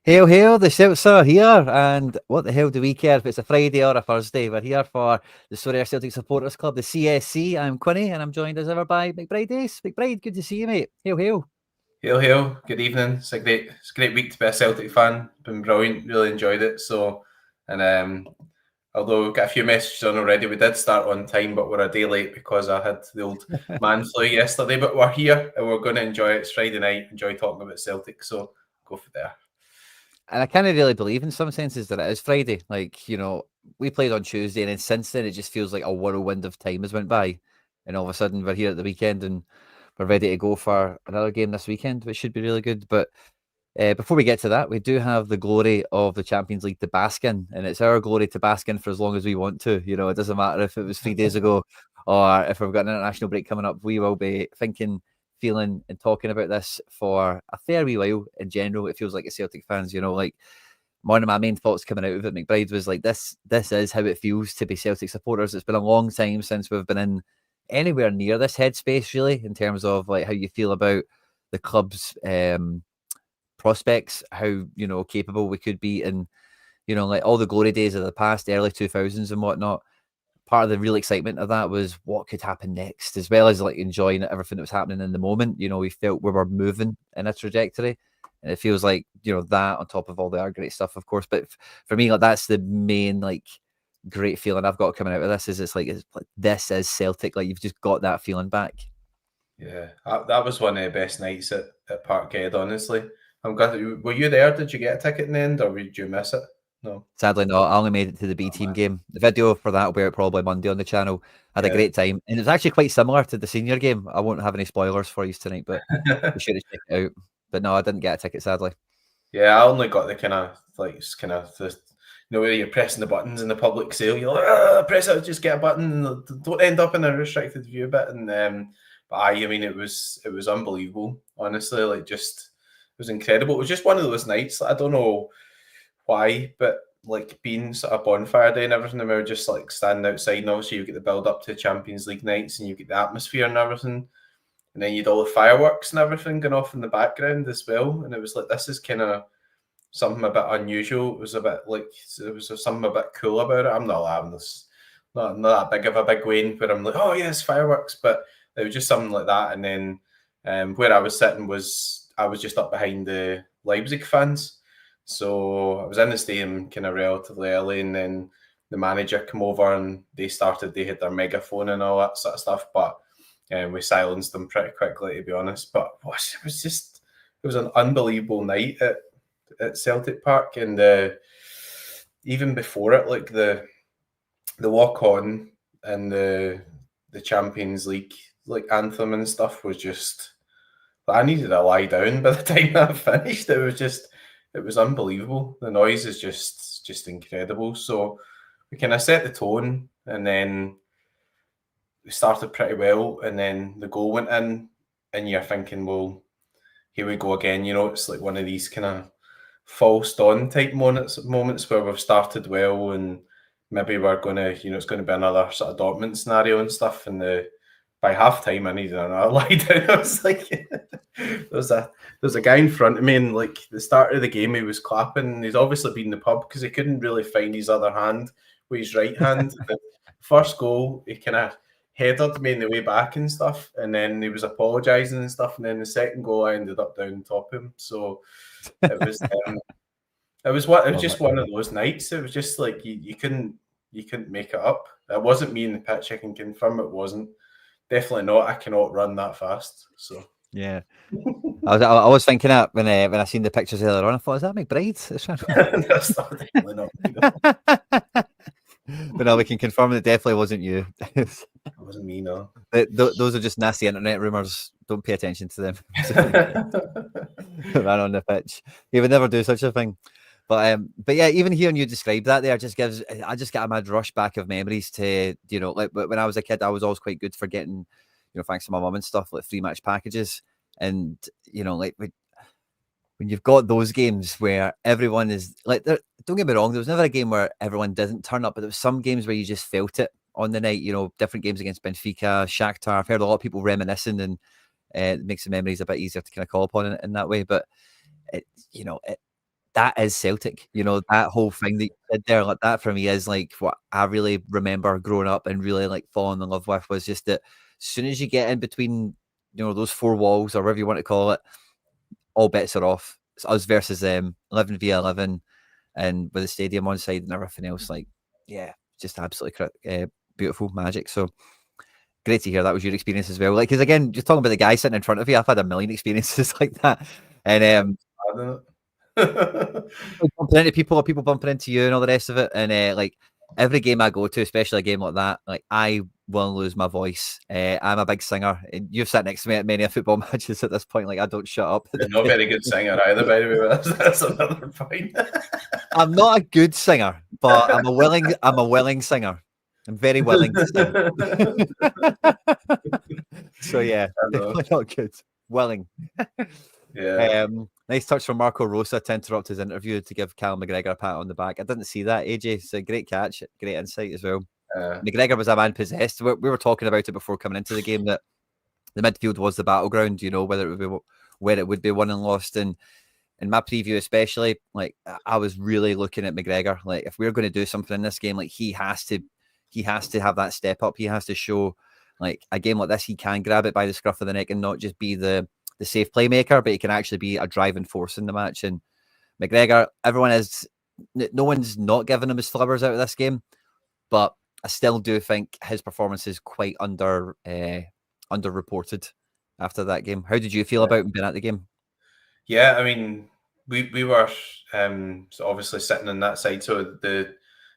Hail, hail, the shouts are here, and what the hell do we care if it's a Friday or a Thursday? We're here for the Sorare Celtic Supporters Club, the CSC. I'm Quinny, and I'm joined as ever by McBride Ace. McBride, good to see you, mate. Hail, hail. Hail, hail. Good evening. It's a great week to be a Celtic fan. Been brilliant. Really enjoyed it. Although we've got a few messages on already, we did start on time, but we're a day late because I had the old man flu yesterday. But we're here and we're going to enjoy it. It's Friday night. Enjoy talking about Celtic. So go for there. And I kind of really believe in some senses that it is Friday. Like, we played on Tuesday, and then since then it just feels like a whirlwind of time has went by. And all of a sudden we're here at the weekend and we're ready to go for another game this weekend, which should be really good. But before we get to that, we do have the glory of the Champions League to bask in, and it's our glory to bask in for as long as we want to. It doesn't matter if it was 3 days ago or if we've got an international break coming up. We will be thinking, feeling and talking about this for a fair wee while. In general, it feels like as Celtic fans, like one of my main thoughts coming out of it, McBride, was like this is how it feels to be Celtic supporters. It's been a long time since we've been in anywhere near this headspace, really, in terms of like how you feel about the club's prospects, how capable we could be, and like all the glory days of the past, early 2000s and whatnot. Part of the real excitement of that was what could happen next, as well as like enjoying everything that was happening in the moment. We felt we were moving in a trajectory, and it feels like that on top of all the other great stuff, of course. But for me, like that's the main like great feeling I've got coming out of this. Is it's like this is Celtic. Like you've just got that feeling back. Yeah, that was one of the best nights at Parkhead. Honestly, I'm glad. Were you there? Did you get a ticket in the end, or did you miss it? No. Sadly not. I only made it to the B team game. The video for that will be out probably Monday on the channel. Had a great time. And it's actually quite similar to the senior game. I won't have any spoilers for you tonight, but be sure to check it out. But no, I didn't get a ticket, sadly. Yeah, I only got the where you're pressing the buttons in the public sale. You're like, press it, just get a button. Don't end up in a restricted view bit. And but I mean, it was unbelievable. Honestly, like just it was incredible. It was just one of those nights. I don't know why, but like being sort of bonfire day and everything, and we were just like standing outside, and obviously you get the build up to Champions League nights and you get the atmosphere and everything, and then you'd all the fireworks and everything going off in the background as well, and it was like, this is kind of something a bit unusual. It was a bit like, there was something a bit cool about it. I'm not having this, not that big of a big Wayne where I'm like, oh yes, fireworks, but it was just something like that. And then where I was sitting I was just up behind the Leipzig fans. So I was in the stadium kind of relatively early, and then the manager came over and they had their megaphone and all that sort of stuff, but we silenced them pretty quickly, to be honest. But it was an unbelievable night at Celtic Park, and even before it, like the walk on and the Champions League like anthem and stuff was just, I needed to lie down by the time that finished. It was unbelievable. The noise is just incredible. So we kind of set the tone, and then we started pretty well, and then the goal went in, and you're thinking, well, here we go again. It's like one of these kind of false dawn type moments where we've started well, and maybe we're going to, it's going to be another sort of Dortmund scenario and stuff. And by half time, I needed another lie down. I was like, there's a guy in front of me, and like the start of the game, he was clapping. He's obviously been in the pub because he couldn't really find his other hand with his right hand. The first goal, he kind of headed me in the way back and stuff, and then he was apologising and stuff. And then the second goal, I ended up down top of him. So it was just one of those nights. It was just like you couldn't make it up. It wasn't me in the pitch. I can confirm it wasn't. Definitely not. I cannot run that fast. So yeah, I was thinking that when I seen the pictures earlier on. I thought, is that McBride? That's definitely not. But no, we can confirm it definitely wasn't you. It wasn't me, no. Those are just nasty internet rumors. Don't pay attention to them. Ran on the pitch. He would never do such a thing. But yeah, even hearing you describe that there I just get a mad rush back of memories to, like when I was a kid, I was always quite good for getting, thanks to my mum and stuff, like free match packages. And, like when you've got those games where everyone is like, don't get me wrong, there was never a game where everyone didn't turn up, but there was some games where you just felt it on the night, different games against Benfica, Shakhtar. I've heard a lot of people reminiscing, and it makes the memories a bit easier to kind of call upon in that way. But, that is Celtic. You know, that whole thing that you did there, like that for me is like what I really remember growing up and really like falling in love with was just that as soon as you get in between, you know, those four walls or whatever you want to call it, all bets are off. It's us versus them, 11v11, and with the stadium on side and everything else. Like, yeah, just absolutely beautiful magic. So great to hear that was your experience as well. Like, because again, just talking about the guy sitting in front of you, I've had a million experiences like that. And bumping into people or people bumping into you and all the rest of it. And like every game I go to, especially a game like that, like I will lose my voice. I'm a big singer. And you've sat next to me at many football matches at this point. Like I don't shut up. You're not a very good singer either, by the way. That's another point. I'm not a good singer, but I'm a willing singer. I'm very willing to sing. So yeah, definitely not good. Willing. Yeah. Nice touch from Marco Rosa to interrupt his interview to give Cal McGregor a pat on the back. I didn't see that, AJ. It's a great catch, great insight as well. McGregor was a man possessed. We were talking about it before coming into the game that the midfield was the battleground, you know, whether it would be won and lost. And in my preview especially, like I was really looking at McGregor. Like if we're going to do something in this game, like he has to have that step up. He has to show like a game like this, he can grab it by the scruff of the neck and not just be the safe playmaker, but he can actually be a driving force in the match. And McGregor, no one's not giving him his flowers out of this game, but I still do think his performance is quite underreported after that game. How did you feel about him being at the game? Yeah, I mean, we were obviously sitting on that side. So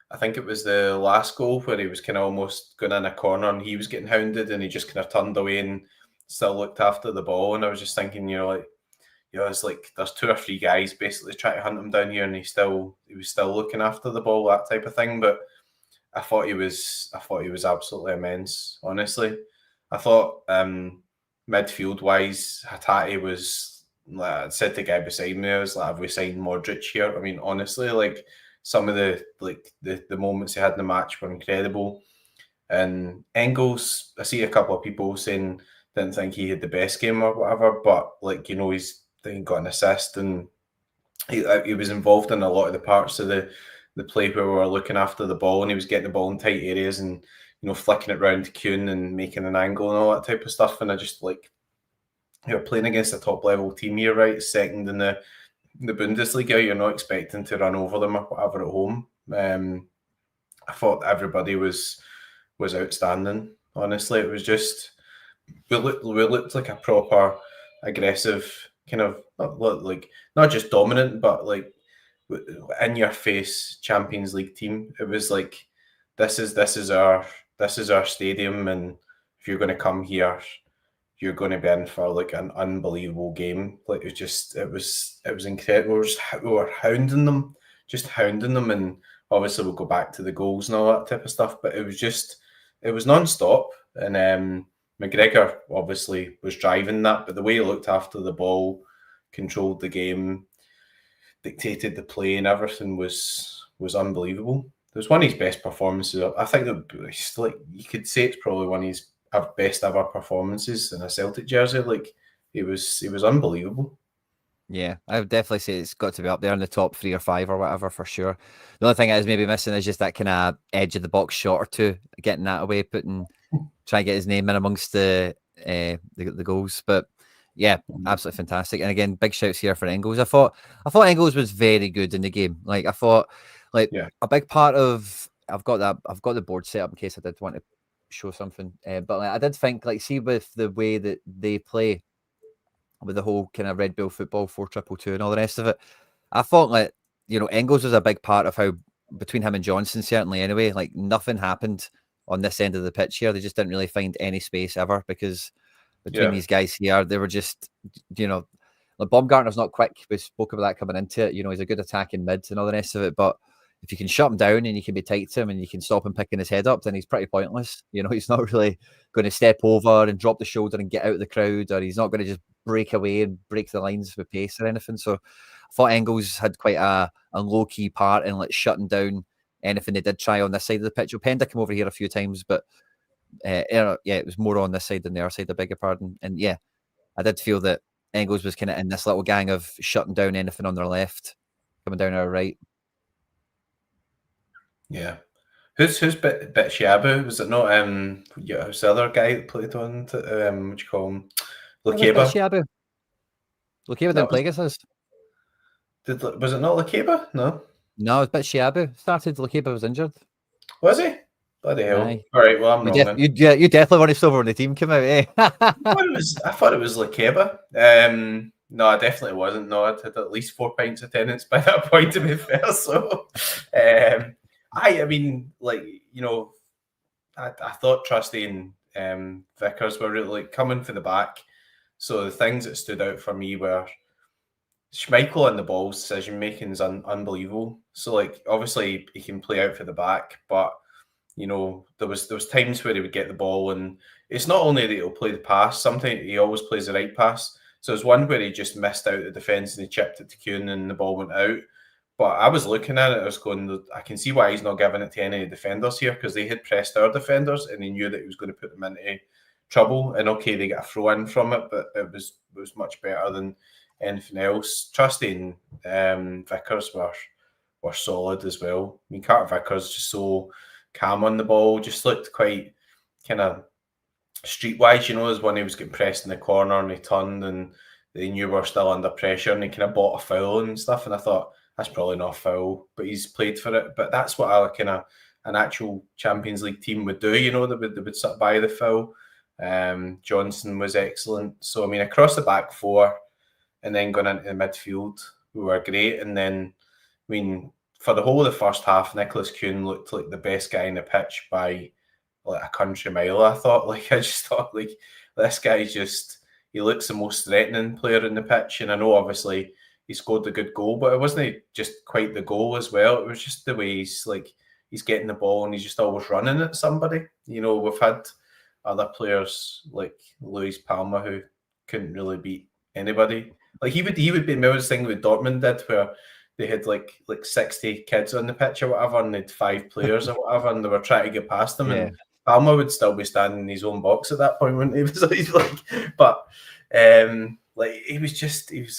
I think it was the last goal where he was kind of almost going in a corner and he was getting hounded and he just kind of turned away and still looked after the ball. And I was just thinking, it's like there's two or three guys basically trying to hunt him down here and he was still looking after the ball, that type of thing. But I thought he was absolutely immense, honestly. I thought midfield wise, Hatate was, like I said to the guy beside me, I was like, have we signed Modric here? I mean, honestly, like some of the moments he had in the match were incredible. And Engels, I see a couple of people saying didn't think he had the best game or whatever, but like, you know, he got an assist and he was involved in a lot of the parts of the play where we were looking after the ball and he was getting the ball in tight areas and, you know, flicking it round to Kuhn and making an angle and all that type of stuff. And I just like, you're playing against a top level team here, right? Second in the Bundesliga, you're not expecting to run over them or whatever at home. I thought everybody was outstanding. Honestly, it was just we looked like a proper aggressive kind of not just dominant, but like in your face Champions League team. It was like this is our stadium, and if you're going to come here, you're going to be in for like an unbelievable game. Like it was incredible. We were hounding them, and obviously we'll go back to the goals and all that type of stuff. But it was non-stop, and McGregor obviously was driving that. But the way he looked after the ball, controlled the game, dictated the play, and everything was unbelievable. It was one of his best performances. I think that like you could say it's probably one of his best ever performances in a Celtic jersey. Like it was unbelievable. Yeah, I would definitely say it's got to be up there in the top 3 or 5 or whatever for sure. The only thing I was maybe missing is just that kind of edge of the box shot or two, getting that away, try to get his name in amongst the goals. But yeah, absolutely fantastic. And again, big shouts here for Engels. I thought Engels was very good in the game. Like I thought, a big part of I've got the board set up in case I did want to show something. But like, I did think, like, see with the way that they play with the whole kind of Red Bull football 4-2-2 and all the rest of it, I thought like, you know, Engels was a big part of how between him and Johnson, certainly anyway, like nothing happened on this end of the pitch here. They just didn't really find any space ever because between these guys here, they were just, you know, like Baumgartner's not quick. We spoke about that coming into it. You know, he's a good attacking mid and all the rest of it. But if you can shut him down and you can be tight to him and you can stop him picking his head up, then he's pretty pointless. You know, he's not really going to step over and drop the shoulder and get out of the crowd, or he's not going to just break away and break the lines with pace or anything. So I thought Engels had quite a low-key part in like shutting down anything they did try on this side of the pitch. Openda came over here a few times, but it was more on this side than the other side, I beg your pardon. And yeah, I did feel that Engels was kind of in this little gang of shutting down anything on their left. coming down our right. Yeah. Who's bit Shabu? Was it not who's the other guy that played on what do you call him? It was Lakeba? Shabu. Lakeba didn't play against us. Was it not Lakeba? No. No, it was Shabu. Started, Lakeba was injured. Was he? Bloody hell. Aye. All right, well, I'm wrong then. You definitely want to stop when the team came out, eh? I thought it was Lakeba. No, I definitely wasn't. No, I'd had at least 4 pints attendance by that point, to be fair. So, I mean, like, you know, I thought Trusty and Vickers were really like coming for the back. So the things that stood out for me were Schmeichel on the ball, decision making is unbelievable. So like obviously he can play out for the back, but you know there was times where he would get the ball, and it's not only that he'll play the pass. Sometimes he always plays the right pass. So there's one where he just missed out the defence and he chipped it to Kuhn and the ball went out. But I was looking at it, I was going, I can see why he's not giving it to any defenders here, because they had pressed our defenders and he knew that he was going to put them into trouble. And okay, they got a throw in from it, but it was much better than anything else. Trusty and Vickers were solid as well. I mean, Carter Vickers just so calm on the ball, just looked quite kind of streetwise, you know, as when he was getting pressed in the corner and he turned and they knew we were still under pressure and he kind of bought a foul and stuff. And I thought, that's probably not a foul, but he's played for it. But that's what an actual Champions League team would do, you know, they would sit by the foul. Johnson was excellent. So, I mean, across the back four and then going into the midfield, we were great. And then, I mean, for the whole of the first half, Nicholas Kuhn looked like the best guy in the pitch by like a country mile, I thought. Like, I just thought, like, this guy's just, he looks the most threatening player in the pitch. And I know, obviously, he scored a good goal, but it wasn't just quite the goal as well. It was just the way he's getting the ball and he's just always running at somebody. You know, we've had other players like Luis Palma who couldn't really beat anybody. Like he would be, remember this thing with Dortmund did where they had like 60 kids on the pitch or whatever, and they'd 5 players or whatever, and they were trying to get past them. Yeah. And Palma would still be standing in his own box at that point, wouldn't he?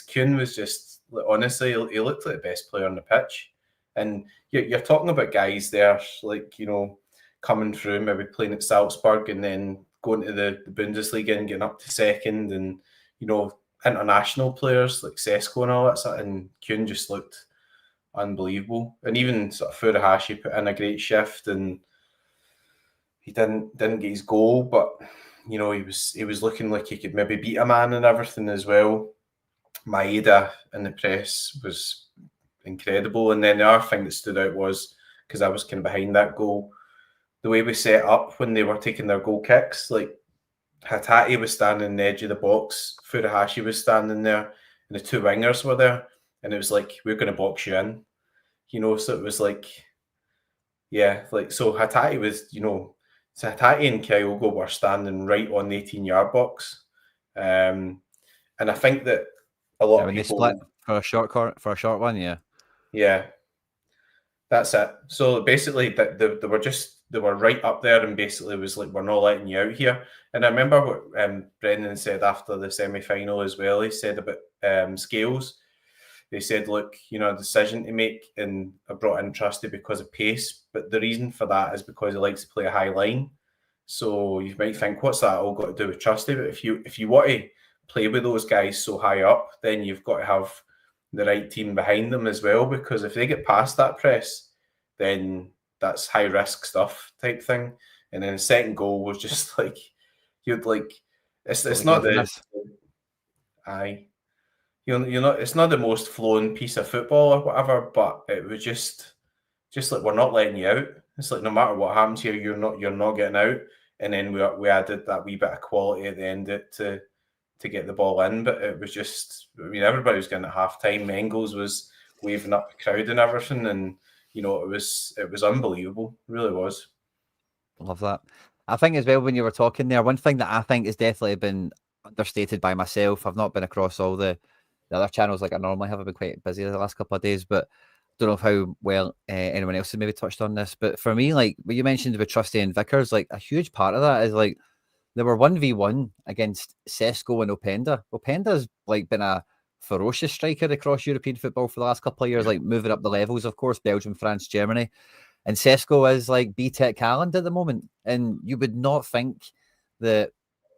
Kuhn was just, like, honestly, he looked like the best player on the pitch. And you're talking about guys there, like, you know, coming through, maybe playing at Salzburg and then going to the Bundesliga and getting up to second, and, you know, international players like Sesko and all that sort, and Kuhn just looked unbelievable. And even sort of Furuhashi put in a great shift, and he didn't get his goal, but you know, he was looking like he could maybe beat a man and everything as well. Maeda in the press was incredible. And then the other thing that stood out was, because I was kind of behind that goal, the way we set up when they were taking their goal kicks. Like Hatate was standing on the edge of the box, Furuhashi was standing there, and the 2 wingers were there, and it was like, we're going to box you in, you know. So it was like, yeah, like, so Hatate was, you know, so Hatate and Kyogo were standing right on the 18-yard box, and I think that a lot of people split for a short one, yeah, that's it. So basically, they were right up there, and basically was like, we're not letting you out here. And I remember what Brendan said after the semi-final as well. He said about Scales. They said, look, you know, a decision to make, and I brought in Trusty because of pace, but the reason for that is because he likes to play a high line. So you might think, what's that all got to do with Trusty? But if you want to play with those guys so high up, then you've got to have the right team behind them as well, because if they get past that press, then that's high risk stuff type thing. And then the second goal was just like, you'd like, it's not the aye. You're not, it's not the most flowing piece of football or whatever, but it was just like, we're not letting you out. It's like, no matter what happens here, you're not getting out. And then we added that wee bit of quality at the end to get the ball in. But it was just, I mean, everybody was getting at half time. Mengels was waving up the crowd and everything, and you know, it was unbelievable. It really was. Love that. I think as well, when you were talking there, one thing that I think has definitely been understated by myself, I've not been across all the other channels like I normally have. I've been quite busy the last couple of days, but don't know how well anyone else has maybe touched on this. But for me, like what you mentioned with Trusty and Vickers, like a huge part of that is like they were 1v1 against Sesko and Openda. Openda's like been a ferocious striker across European football for the last couple of years, like moving up the levels, of course, Belgium, France, Germany. And Sesko is like B-Tech Haaland at the moment. And you would not think that,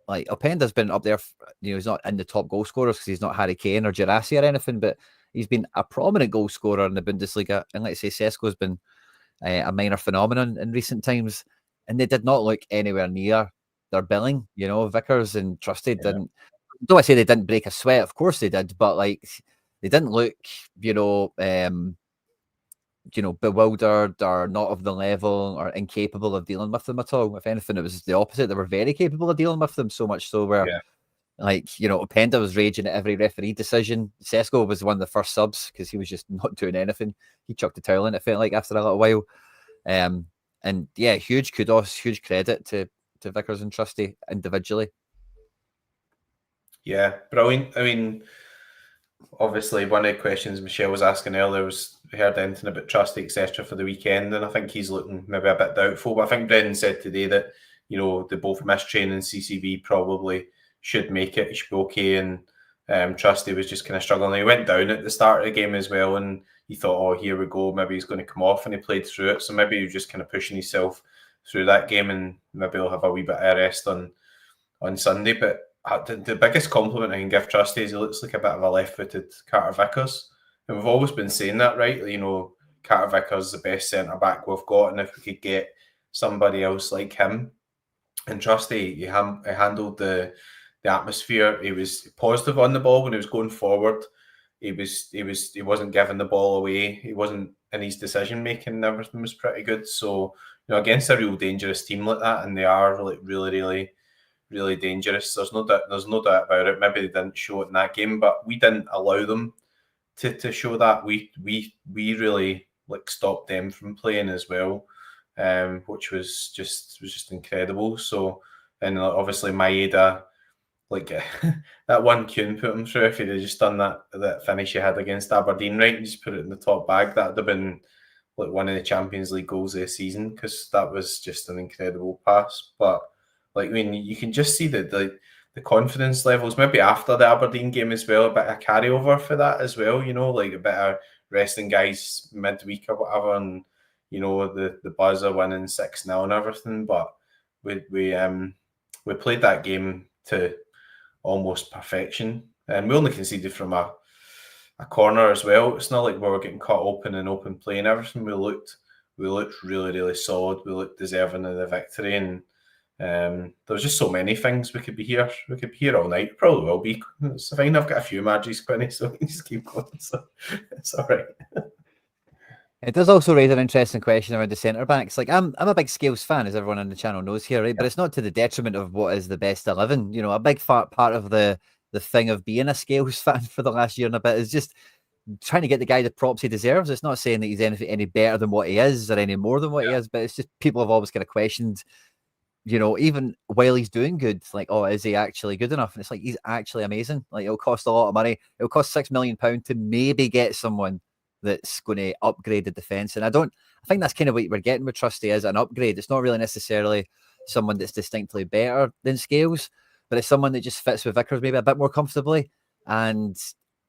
like, Openda's been up there, he's not in the top goal scorers because he's not Harry Kane or Girassi or anything, but he's been a prominent goal scorer in the Bundesliga. And let's say Sesko's been a minor phenomenon in recent times. And they did not look anywhere near their billing. Vickers and Trusty didn't. Don't I say they didn't break a sweat? Of course they did, but like they didn't look, bewildered or not of the level or incapable of dealing with them at all. If anything, it was the opposite. They were very capable of dealing with them, so much so where, Openda was raging at every referee decision. Sesko was one of the first subs because he was just not doing anything. He chucked the towel in, it felt like, after a little while. And yeah, huge kudos, huge credit to Vickers and Trusty individually. Yeah, brilliant. I mean, obviously, one of the questions Michelle was asking earlier was, we heard anything about Trusty, etc. for the weekend, and I think he's looking maybe a bit doubtful. But I think Brendan said today that, they both missed training. CCV probably should make it. He should be okay. And Trusty was just kind of struggling. He went down at the start of the game as well, and he thought, oh, here we go. Maybe he's going to come off, and he played through it. So maybe he was just kind of pushing himself through that game, and maybe he'll have a wee bit of rest on Sunday. But the biggest compliment I can give Trusty is he looks like a bit of a left-footed Carter Vickers. And we've always been saying that, right? Carter Vickers is the best centre-back we've got, and if we could get somebody else like him. And Trusty, he handled the atmosphere. He was positive on the ball when he was going forward. He wasn't giving the ball away. He wasn't in his decision-making, and everything was pretty good. So, against a real dangerous team like that, and they are like really, really, really dangerous. There's no doubt about it. Maybe they didn't show it in that game, but we didn't allow them to show that. We really stopped them from playing as well, which was just incredible. So, and obviously Maeda, that one Kuhn put him through. If he'd have just done that finish he had against Aberdeen, right, and just put it in the top bag, that would have been one of the Champions League goals of the season, because that was just an incredible pass. But you can just see the confidence levels, maybe after the Aberdeen game as well, a bit of carryover for that as well, a bit of resting guys midweek or whatever, and the buzz of winning 6-0 and everything. But we played that game to almost perfection, and we only conceded from a corner as well. It's not like we were getting caught open and open play and everything. We looked really, really solid. We looked deserving of the victory, and there was just so many things. We could be here all night. Probably will be. It's fine. I've got a few Margie's, Quinny, so we can just keep going. So it's all right. It does also raise an interesting question around the centre backs. I'm a big Scales fan, as everyone on the channel knows here, right? But it's not to the detriment of what is the best 11. A big part of the thing of being a Scales fan for the last year and a bit is just trying to get the guy the props he deserves. It's not saying that he's any better than what he is or any more than what he is, but it's just people have always kind of questioned, even while he's doing good, oh, is he actually good enough? And it's he's actually amazing. It'll cost a lot of money. It'll cost £6 million to maybe get someone that's going to upgrade the defence. And I think that's kind of what we're getting with Trusty, is an upgrade. It's not really necessarily someone that's distinctly better than Scales, but it's someone that just fits with Vickers maybe a bit more comfortably and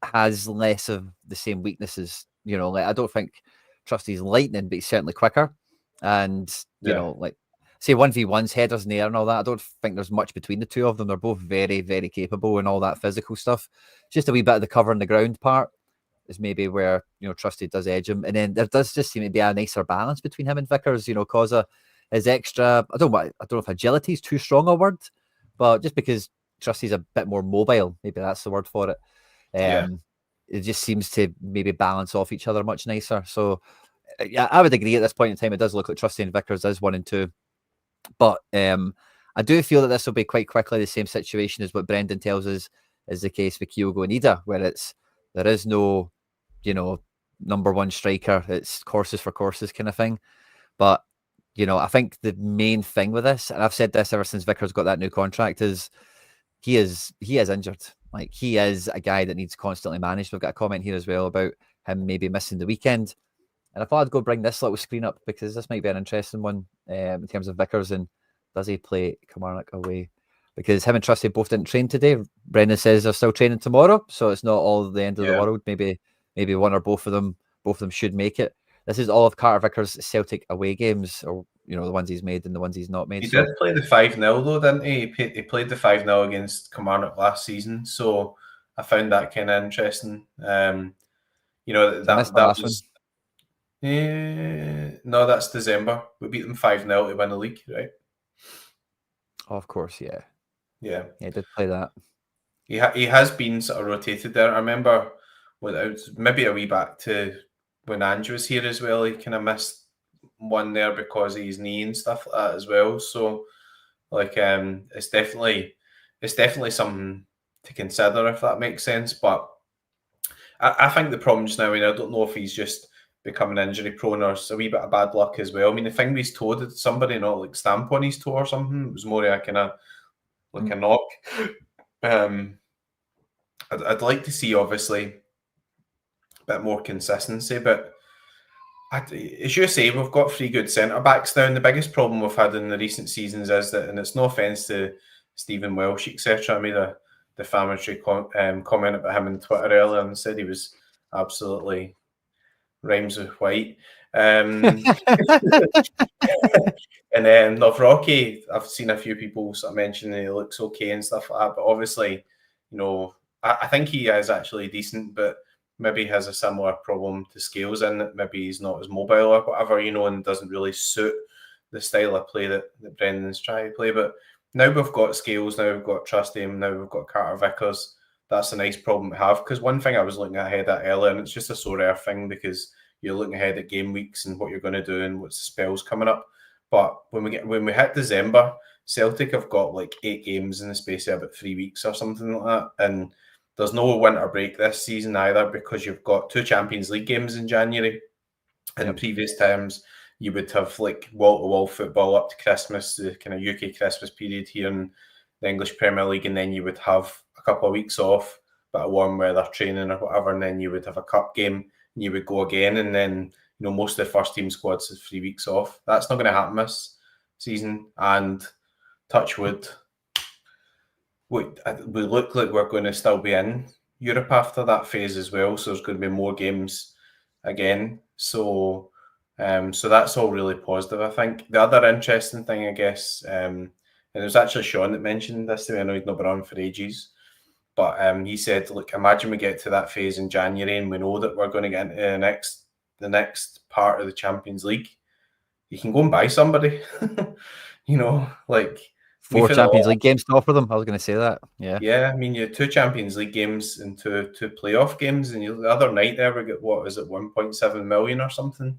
has less of the same weaknesses. I don't think Trusty's lightning, but he's certainly quicker. And, say 1v1s, headers in the air and all that, I don't think there's much between the two of them. They're both very, very capable and all that physical stuff. Just a wee bit of the cover in the ground part is maybe where, Trusty does edge him. And then there does just seem to be a nicer balance between him and Vickers. Causa is extra, I don't know if agility is too strong a word, but just because Trusty's a bit more mobile, maybe that's the word for it. It just seems to maybe balance off each other much nicer. So yeah, I would agree at this point in time, it does look like Trusty and Vickers is 1 and 2. But I do feel that this will be quite quickly the same situation as what Brendan tells us is the case with Kyogo and Ida, where there is no, number one striker. It's courses for courses kind of thing. But, I think the main thing with this, and I've said this ever since Vickers got that new contract, is he is injured. He is a guy that needs constantly managed. We've got a comment here as well about him maybe missing the weekend. And I thought I'd go bring this little screen up because this might be an interesting one in terms of Vickers and does he play Kilmarnock away? because him and Trusty both didn't train today. Brendan says they're still training tomorrow, so it's not all the end of the world. Maybe one or both of them should make it. This is all of Carter Vickers' Celtic away games, or the ones he's made and the ones he's not made. He did play the 5-0 though, didn't he? He played the 5-0 against Kilmarnock last season, so I found that kind of interesting. That was. No, that's December. We beat them 5-0 to win the league, right? Oh, of course, yeah. Yeah, he did play that. He has been sort of rotated there. I remember maybe a wee back to when Ange was here as well. He kind of missed one there because of his knee and stuff like that as well. So, it's definitely something to consider, if that makes sense. But I think the problem just now, I don't know if he's just becoming injury prone or a wee bit of bad luck as well. I mean, the thing with his toe, did somebody not stamp on his toe or something? It was more a kind of a knock. I'd like to see, obviously, a bit more consistency, but as you say, we've got 3 good centre backs now, and the biggest problem we've had in the recent seasons is that, and it's no offence to Stephen Welsh, etc. I made a defamatory comment about him on Twitter earlier and said he was absolutely rhymes with white. And then Novrocky, I've seen a few people sort of mention he looks okay and stuff like that, but obviously, I think he is actually decent, but maybe has a similar problem to Scales in that maybe he's not as mobile or whatever, and doesn't really suit the style of play that Brendan's trying to play. But now we've got Scales, now we've got Trusty, now we've got Carter Vickers. That's a nice problem to have, because one thing I was looking ahead at earlier, and it's just a Sorare thing because you're looking ahead at game weeks and what you're going to do and what's the spells coming up. But when we hit December, Celtic have got 8 games in the space of about 3 weeks or something like that, and there's no winter break this season either, because you've got 2 Champions League games in January. In previous times, you would have wall-to-wall football up to Christmas, the kind of UK Christmas period here in the English Premier League, and then you would have a couple of weeks off, bit of warm weather training or whatever, and then you would have a cup game, and you would go again, and then most of the first team squads have 3 weeks off. That's not going to happen this season, and touch wood, we look like we're going to still be in Europe after that phase as well. So there's going to be more games again. So that's all really positive, I think. The other interesting thing, I guess, and it was actually Sean that mentioned this to me. I know he's not been on for ages, but he said, look, imagine we get to that phase in January and we know that we're going to get into the next part of the Champions League. You can go and buy somebody, 4 Champions League games to offer them. I was going to say that. Yeah. I mean, you had 2 Champions League games and two playoff games, and the other night there we got 1.7 million or something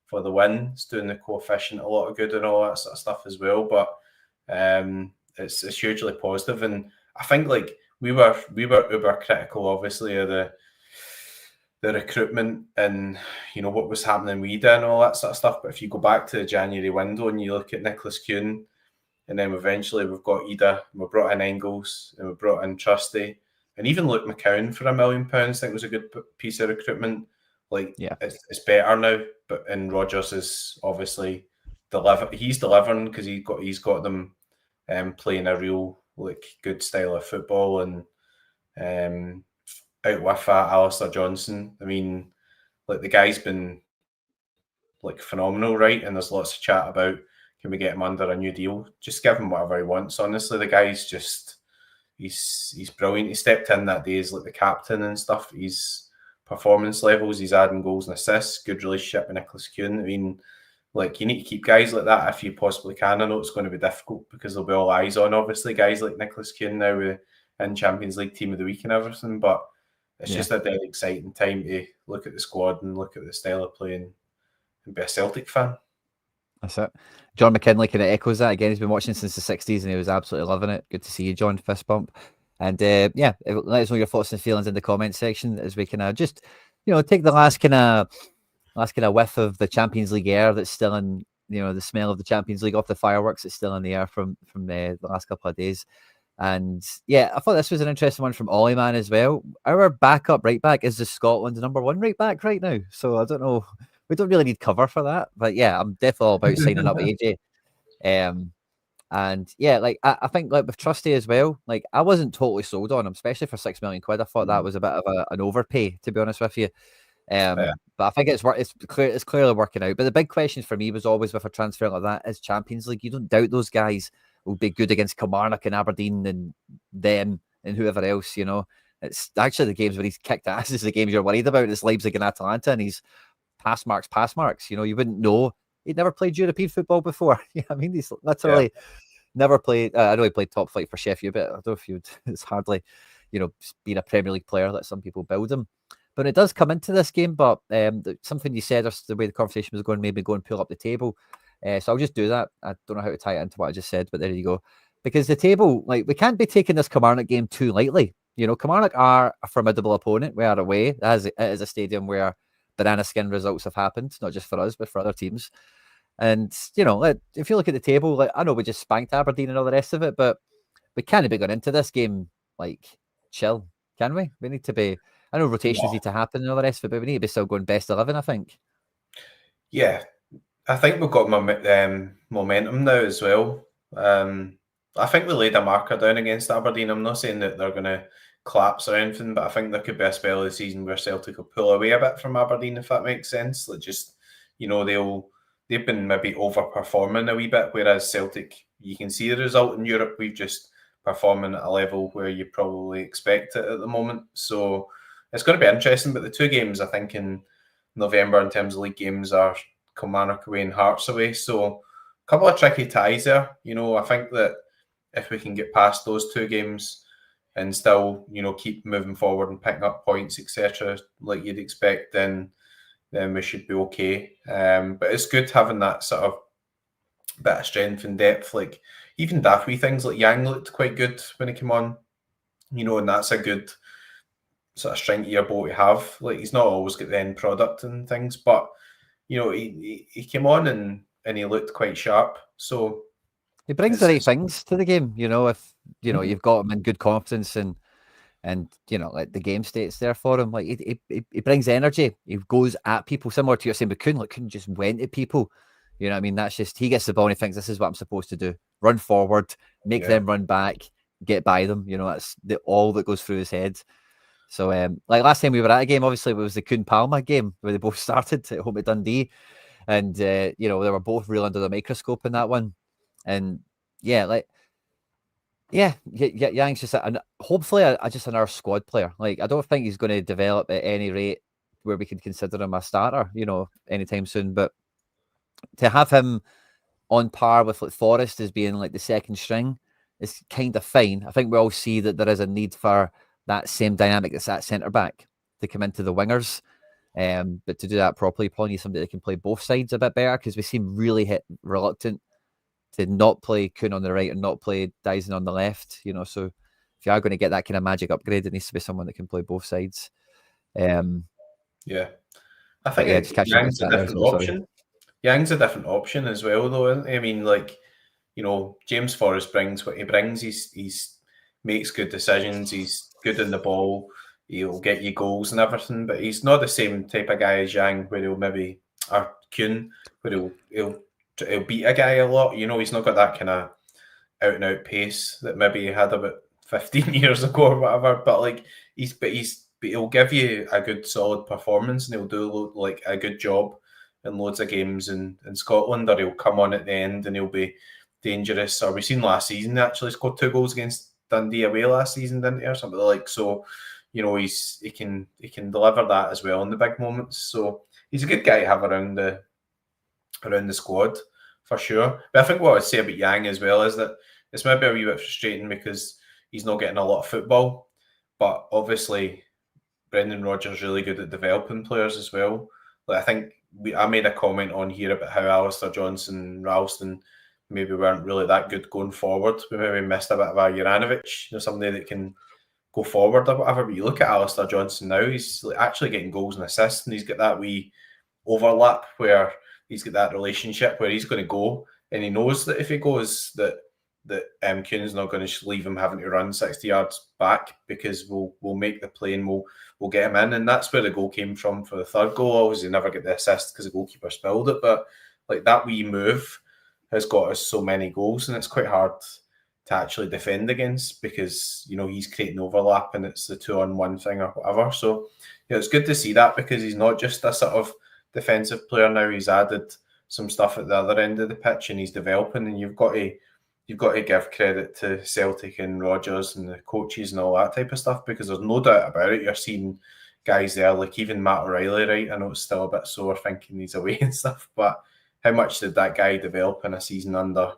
for the win. It's doing the coefficient a lot of good and all that sort of stuff as well. But it's hugely positive, and I think we were uber critical, obviously, of the recruitment and what was happening with Ida and all that sort of stuff. But if you go back to the January window and you look at Nicholas Kuhn, and then eventually we've got Ida, we brought in Engels, and we brought in Trusty, and even Luke McCown for £1 million. I think was a good piece of recruitment. It's better now, and Rodgers is obviously he's delivering because he's got them playing a real good style of football, and out with that, Alistair Johnson. I mean, the guy's been phenomenal, right? And there's lots of chat about, can we get him under a new deal? Just give him whatever he wants. Honestly, the guy's just he's brilliant. He stepped in that day as the captain and stuff. His performance levels, he's adding goals and assists. Good relationship with Nicholas Kuhn. I mean, you need to keep guys like that if you possibly can. I know it's going to be difficult because there'll be all eyes on, obviously, guys like Nicholas Kuhn now in Champions League Team of the Week and everything. But it's just a dead exciting time to look at the squad and look at the style of play and be a Celtic fan. That's it. John McKinley kind of echoes that again. He's been watching since the 60s and he was absolutely loving it. Good to see you, John. Fist bump. And let us know your thoughts and feelings in the comment section as we can just, take the last kind of whiff of the Champions League air that's still in, the smell of the Champions League off the fireworks that's still in the air from the last couple of days. And I thought this was an interesting one from Ollie Man as well. Our backup right back is the Scotland's #1 right back right now. So I don't know. We don't really need cover for that. But I'm definitely all about signing up AJ. And yeah, like I think like with Trusty as well, like I wasn't totally sold on him, especially for £6 million. I thought that was a bit of an overpay, to be honest with you. Yeah. But I think it's clearly working out. But the big question for me was always with a transfer like that is Champions League. You don't doubt those guys will be good against Kilmarnock and Aberdeen and them and whoever else, you know. It's actually the games where he's kicked ass is the games you're worried about. It's Leipzig and Atalanta, and he's pass marks. You know, you wouldn't know. He'd never played European football before. You know what I mean? He's literally never played. I know he played top flight for Sheffield, but I don't know if you'd. It's hardly, you know, being a Premier League player that some people build him. But it does come into this game. But something you said, or the way the conversation was going, made me go and pull up the table. So I'll just do that. I don't know how to tie it into what I just said, but there you go. Because the table, like, we can't be taking this Kilmarnock game too lightly. You know, Kilmarnock are a formidable opponent. We are away. It is a stadium where banana skin results have happened, not just for us, but for other teams. And, you know, if you look at the table, like, I know we just spanked Aberdeen and all the rest of it, but we can't be going into this game, like, chill, can we? We need to be, I know rotations need to happen and all the rest of it, but we need to be still going best 11, I think. Yeah, I think we've got momentum now as well. I think we laid a marker down against Aberdeen. I'm not saying that they're going to collapse or anything, but I think there could be a spell of the season where Celtic will pull away a bit from Aberdeen, if that makes sense. Like, just, you know, they've been maybe overperforming a wee bit, whereas Celtic, you can see the result in Europe. We've just performing at a level where you probably expect it at the moment. So it's going to be interesting. But the two games, I think, in November in terms of league games are Kilmarnock away and Hearts away. So a couple of tricky ties there. You know, I think that if we can get past those two games and still, you know, keep moving forward and picking up points, etc., like you'd expect, then we should be okay. But it's good having that sort of bit of strength and depth. Like, even daft things like Yang looked quite good when he came on, you know, and that's a good sort of string to your bow to have. Like, he's not always got the end product and things, but, you know, he came on and he looked quite sharp. So he brings the right things to the game, you know, if, you know, you've got him in good confidence and you know, like, the game state's there for him. Like, he brings energy. He goes at people, similar to you're saying, but Kuhn just went at people. You know what I mean? That's just, he gets the ball and he thinks, this is what I'm supposed to do. Run forward, make them run back, get by them. You know, that's all that goes through his head. So, like, last time we were at a game, obviously, it was the Kuhn Palma game where they both started at home at Dundee. And, you know, they were both real under the microscope in that one. And, yeah, like, Yang's just hopefully just another squad player. Like, I don't think he's going to develop at any rate where we could consider him a starter, you know, anytime soon. But to have him on par with, like, Forrest as being like the second string is kind of fine. I think we all see that there is a need for that same dynamic that's at centre back to come into the wingers. But to do that properly, you probably need somebody that can play both sides a bit better, because we seem really reluctant to not play Kuhn on the right and not play Dyson on the left, you know. So if you are going to get that kind of magic upgrade, it needs to be someone that can play both sides. I think Yang's a different option. Yang's a different option as well, though, isn't he? I mean, like, you know, James Forrest brings what he brings. He's makes good decisions. He's good in the ball. He'll get you goals and everything, but he's not the same type of guy as Yang, where he'll maybe, or Kuhn, where he'll beat a guy a lot. You know, he's not got that kind of out and out pace that maybe he had about 15 years ago or whatever. But like, he'll give you a good solid performance, and he'll do like a good job in loads of games in Scotland, or he'll come on at the end and he'll be dangerous. Or we seen last season, he actually scored 2 goals against Dundee away last season, didn't he, or something like. So, you know, he can deliver that as well in the big moments. So he's a good guy to have around the squad for sure. But I think what I'd say about Yang as well is that it's maybe a wee bit frustrating because he's not getting a lot of football. But obviously, Brendan Rodgers really good at developing players as well. Like, I think I made a comment on here about how Alistair Johnson and Ralston maybe weren't really that good going forward. We maybe missed a bit of a Juranovic, you know, somebody that can go forward or whatever. But you look at Alistair Johnson now, he's actually getting goals and assists, and he's got that wee overlap where he's got that relationship where he's going to go, and he knows that if he goes, that Kuhn's not going to leave him having to run 60 yards back, because we'll make the play and we'll get him in. And that's where the goal came from for the third goal. Obviously, never get the assist because the goalkeeper spilled it, but like that wee move has got us so many goals, and it's quite hard to actually defend against because he's creating overlap and it's the 2-on-1 thing or whatever. So it's good to see that because he's not just a sort of defensive player now. He's added some stuff at the other end of the pitch and he's developing. And you've got to give credit to Celtic and Rodgers and the coaches and all that type of stuff because there's no doubt about it. You're seeing guys there like even Matt O'Reilly, right? I know it's still a bit sore thinking he's away and stuff, but how much did that guy develop in a season under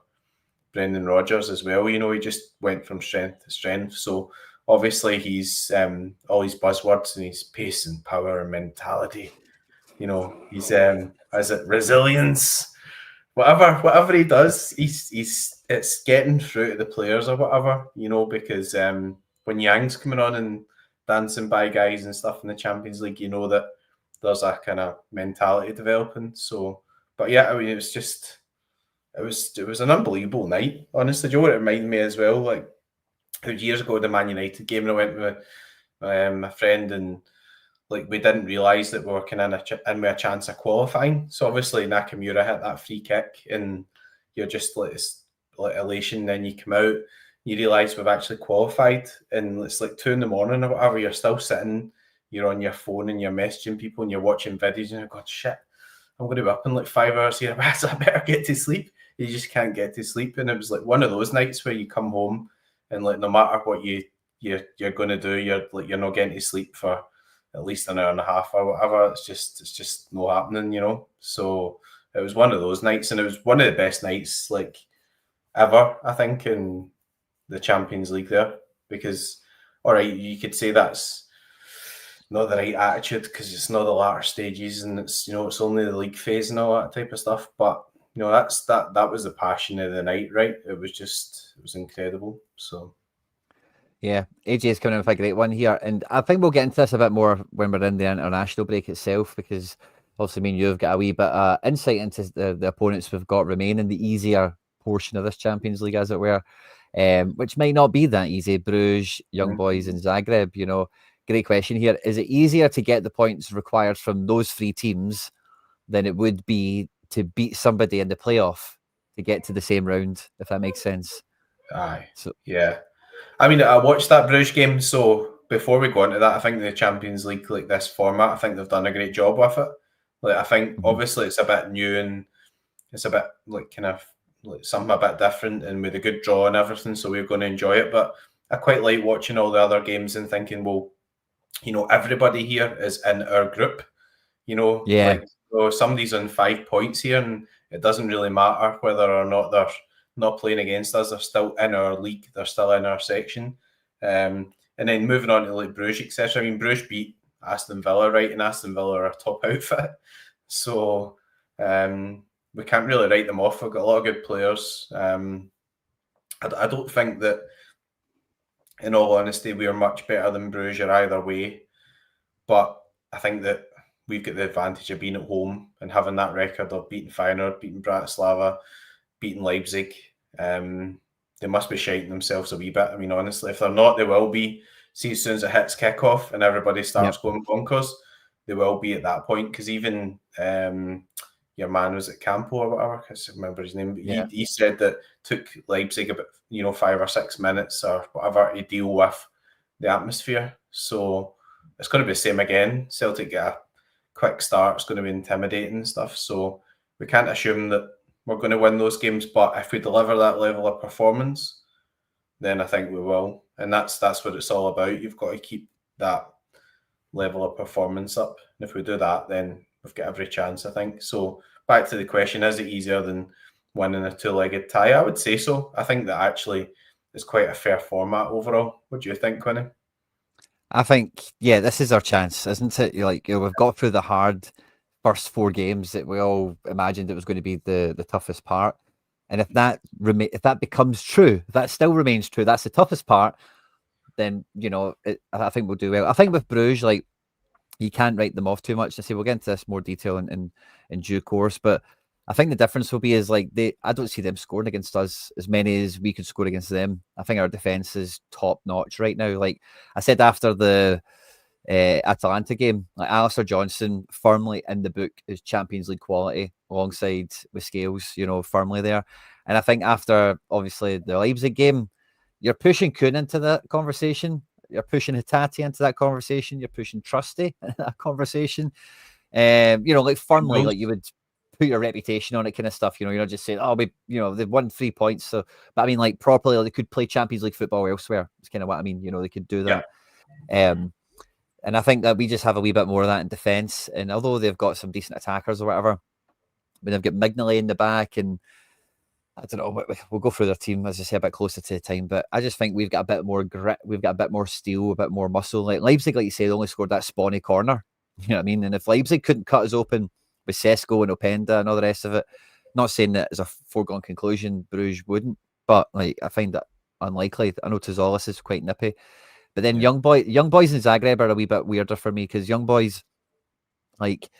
Brendan Rodgers as well? He just went from strength to strength. So obviously he's all his buzzwords and his pace and power and mentality. He's is it resilience? Whatever he does, it's getting through to the players or whatever. Because when Yang's coming on and dancing by guys and stuff in the Champions League, that there's a kind of mentality developing. So, but yeah, I mean, it was an unbelievable night. Honestly, do you know what it reminded me as well? Like years ago, the Man United game, and I went with my friend, and like we didn't realise that we were kind of in with a chance of qualifying. So obviously Nakamura hit that free kick, and you're just like elation. Then you come out, you realise we've actually qualified, and it's like 2 a.m. or whatever. You're still sitting, you're on your phone, and you're messaging people, and you're watching videos, and you're going, shit, I'm going to be up in like 5 hours here. So I better get to sleep. You just can't get to sleep, and it was like one of those nights where you come home, and like no matter what you're going to do, you're not getting to sleep for at least an hour and a half or whatever. It's just not happening, So it was one of those nights, and it was one of the best nights like ever, I think, in the Champions League there. Because, all right, you could say that's not the right attitude because it's not the latter stages, and it's it's only the league phase and all that type of stuff. But that was the passion of the night, right? It was incredible. So. Yeah, AJ's coming in with a great one here. And I think we'll get into this a bit more when we're in the international break itself, because obviously me and you've got a wee bit of insight into the opponents we've got remaining, the easier portion of this Champions League, as it were, which might not be that easy. Bruges, Young Boys and Zagreb, great question here. Is it easier to get the points required from those 3 teams than it would be to beat somebody in the playoff to get to the same round, if that makes sense? Aye. So, yeah. I mean, I watched that Bruges game, so before we go into that, I think the Champions League, like this format, I think they've done a great job with it. Like, I think obviously it's a bit new and it's a bit like kind of like something a bit different, and with a good draw and everything, so we're going to enjoy it. But I quite like watching all the other games and thinking, well, everybody here is in our group. Yeah. Like somebody's on 5 points here, and it doesn't really matter whether or not they're not playing against us. They're still in our league. They're still in our section. And then moving on to like Bruges, etc. I mean, Bruges beat Aston Villa, right? And Aston Villa are a top outfit. So we can't really write them off. We've got a lot of good players. I don't think that, in all honesty, we are much better than Bruges or either way. But I think that we've got the advantage of being at home and having that record of beating Feyenoord, beating Bratislava, beating Leipzig. They must be shiting themselves a wee bit. I mean, honestly, if they're not, they will be. See, as soon as it hits kickoff and everybody starts going bonkers, they will be at that point. Because even your man was at Campo or whatever, I can't remember his name, but he said that it took Leipzig about 5 or 6 minutes or whatever to deal with the atmosphere. So it's going to be the same again. Celtic get a quick start. It's going to be intimidating and stuff. So we can't assume that we're going to win those games, but if we deliver that level of performance, then I think we will. And that's what it's all about. You've got to keep that level of performance up. And if we do that, then we've got every chance, I think. So back to the question, is it easier than winning a 2-legged tie? I would say so. I think that actually is quite a fair format overall. What do you think, Quinny? I think, yeah, this is our chance, isn't it? We've got through the hard first 4 games that we all imagined it was going to be the toughest part. And if that becomes true, if that still remains true, that's the toughest part, then, I think we'll do well. I think with Bruges, like, you can't write them off too much. I say we'll get into this more detail in due course, but I think the difference will be is like I don't see them scoring against us as many as we could score against them. I think our defense is top notch right now. Like I said after the Atalanta game, like Alistair Johnson firmly in the book is Champions League quality alongside with Scales, firmly there. And I think after obviously the Leipzig game, you're pushing Kuhn into that conversation. You're pushing Hitati into that conversation. You're pushing Trusty into that conversation. Like firmly, like you would put your reputation on it, kind of stuff. You're not just saying, oh, they've won 3 points. So, but I mean, like properly, like, they could play Champions League football elsewhere. It's kind of what I mean. They could do that. And I think that we just have a wee bit more of that in defence. And although they've got some decent attackers or whatever, but they've got Mignolet in the back, and I don't know. We'll go through their team, as I say, a bit closer to the time. But I just think we've got a bit more grit. We've got a bit more steel, a bit more muscle. Like Leipzig, like you said, only scored that spawny corner. You know what I mean? And if Leipzig couldn't cut us open with Sesko and Openda and all the rest of it, not saying that as a foregone conclusion, Bruges wouldn't, but like I find that unlikely. I know Tazolis is quite nippy. But then young boys in Zagreb are a wee bit weirder for me, because young boys, like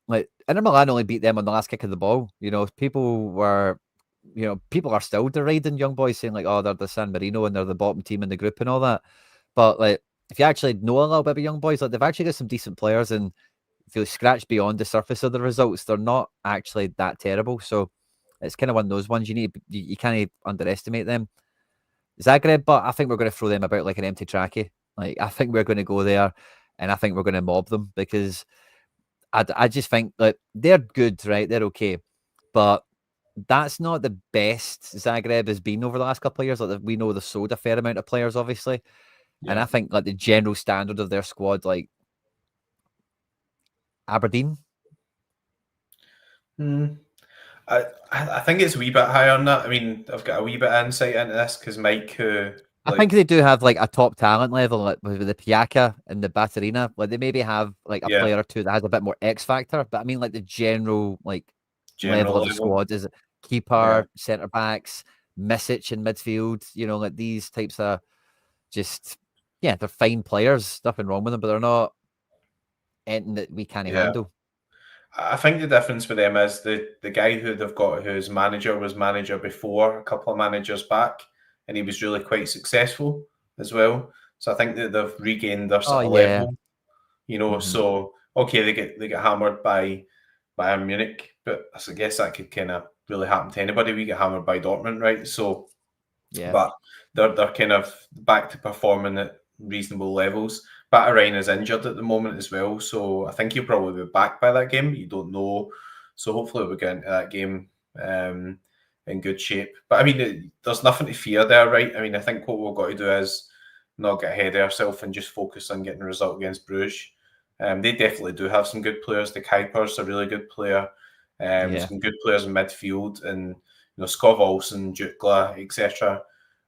Inter Milan only beat them on the last kick of the ball. People are still deriding young boys, saying like, oh, they're the San Marino and they're the bottom team in the group and all that. But like, if you actually know a little bit about young boys, like they've actually got some decent players, and if you scratch beyond the surface of the results, they're not actually that terrible. So it's kind of one of those ones you can't underestimate them. Zagreb, but I think we're going to throw them about like an empty trackie. Like I think we're going to go there, and I think we're going to mob them, because I just think like they're good, right? They're okay, but that's not the best Zagreb has been over the last couple of years. Like we know they've sold a fair amount of players, obviously, and I think like the general standard of their squad, like Aberdeen. I think it's a wee bit higher on that. I mean, I've got a wee bit of insight into this because Mike, who I think they do have like a top talent level, like with the Piaka and the Batarina. Like they maybe have like a player or two that has a bit more X factor. But I mean, like the general level of the squad is keeper, centre backs, Misic in midfield. Like these types of they're fine players. Nothing wrong with them, but they're not anything that we can't handle. I think the difference with them is the guy who they've got, whose manager was manager before, a couple of managers back, and he was really quite successful as well. So I think that they've regained their sort of level. So okay, they get hammered by Bayern Munich, but I guess that could kind of really happen to anybody. We get hammered by Dortmund, right? So but they're kind of back to performing at reasonable levels. Batterine is injured at the moment as well, so I think he'll probably be back by that game. You don't know, so hopefully we'll get into that game in good shape. But I mean, there's nothing to fear there, right? I mean, I think what we've got to do is not get ahead of ourselves and just focus on getting a result against Bruges. They definitely do have some good players. The Kuiper's a really good player. Some good players in midfield, and Skov Olsen, Jutgla, etc.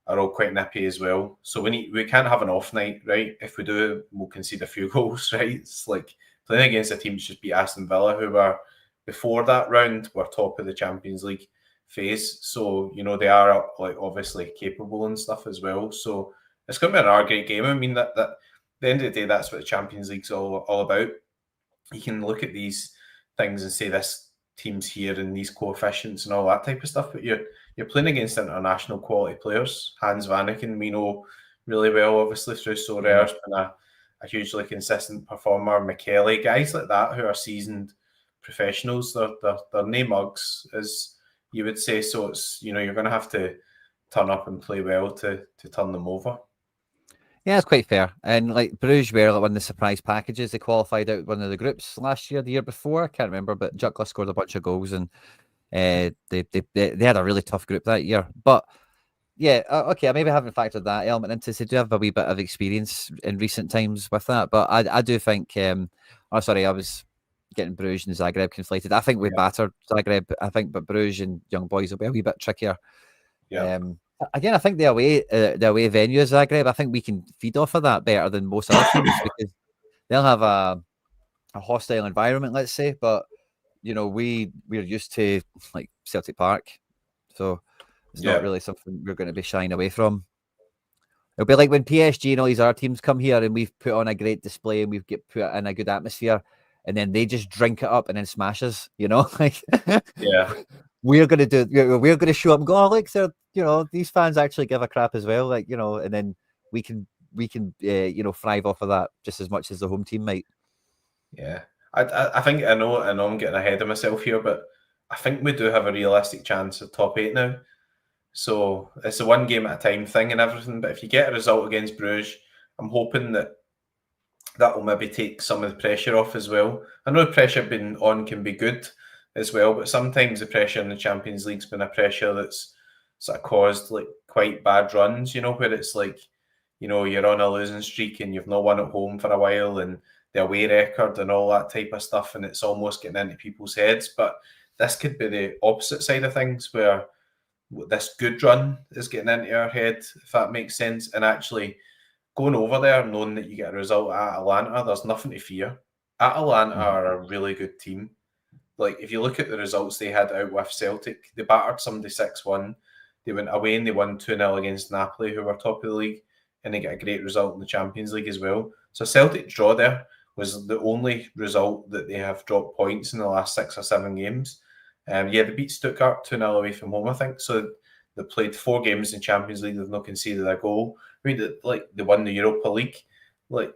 are all quite nippy as well. So we can't have an off night, right? If we do, we'll concede a few goals, right? It's like playing against a team that just beat Aston Villa, who were before that round were top of the Champions League phase. So they are like obviously capable and stuff as well. So it's going to be another great game. I mean that at the end of the day, that's what the Champions League's all about. You can look at these things and say this team's here and these coefficients and all that type of stuff, but you're playing against international quality players. Hans Vanaken, we know really well, obviously, through Sorare's been a hugely consistent performer. McKelly, guys like that who are seasoned professionals. They're no mugs, as you would say. So it's you're going to have to turn up and play well to turn them over. Yeah, it's quite fair. And like Bruges were like one of the surprise packages. They qualified out one of the groups last year, the year before. I can't remember, but Jutgla scored a bunch of goals, and they had a really tough group that year. But yeah, okay, I maybe haven't factored that element into. They do have a wee bit of experience in recent times with that. But I do think. I was getting Bruges and Zagreb conflated. I think we battered Zagreb. I think, but Bruges and Young Boys will be a wee bit trickier. Yeah. Again, I think the away venue is Zagreb. I think we can feed off of that better than most other teams because they'll have a hostile environment, let's say. But we're used to like Celtic Park, so it's not really something we're going to be shying away from. It'll be like when PSG and all these other teams come here and we've put on a great display and we've put in a good atmosphere, and then they just drink it up and then smash us. Like we're going to show up and go, oh, look, these fans actually give a crap as well. Like, and then we can thrive off of that just as much as the home team might. Yeah. I think I know I'm getting ahead of myself here, but I think we do have a realistic chance of top 8 now. So it's a one game at a time thing and everything. But if you get a result against Bruges, I'm hoping that will maybe take some of the pressure off as well. I know the pressure being on can be good as well, but sometimes the pressure in the Champions League's been a pressure that's sort of caused like quite bad runs, where it's like, you're on a losing streak and you've not won at home for a while and the away record and all that type of stuff, and it's almost getting into people's heads. But this could be the opposite side of things, where this good run is getting into our head, if that makes sense, and actually going over there knowing that you get a result at Atalanta, there's nothing to fear. Atalanta are a really good team. Like, if you look at the results they had out with Celtic, they battered somebody 6-1. They went away and they won 2-0 against Napoli, who were top of the league, and they get a great result in the Champions League as well. So Celtic draw there was the only result that they have dropped points in the last 6 or 7 games. They beat Stuttgart 2-0 away from home, I think. So they played 4 games in Champions League, they've not conceded a goal. I mean, they won the Europa League. Like,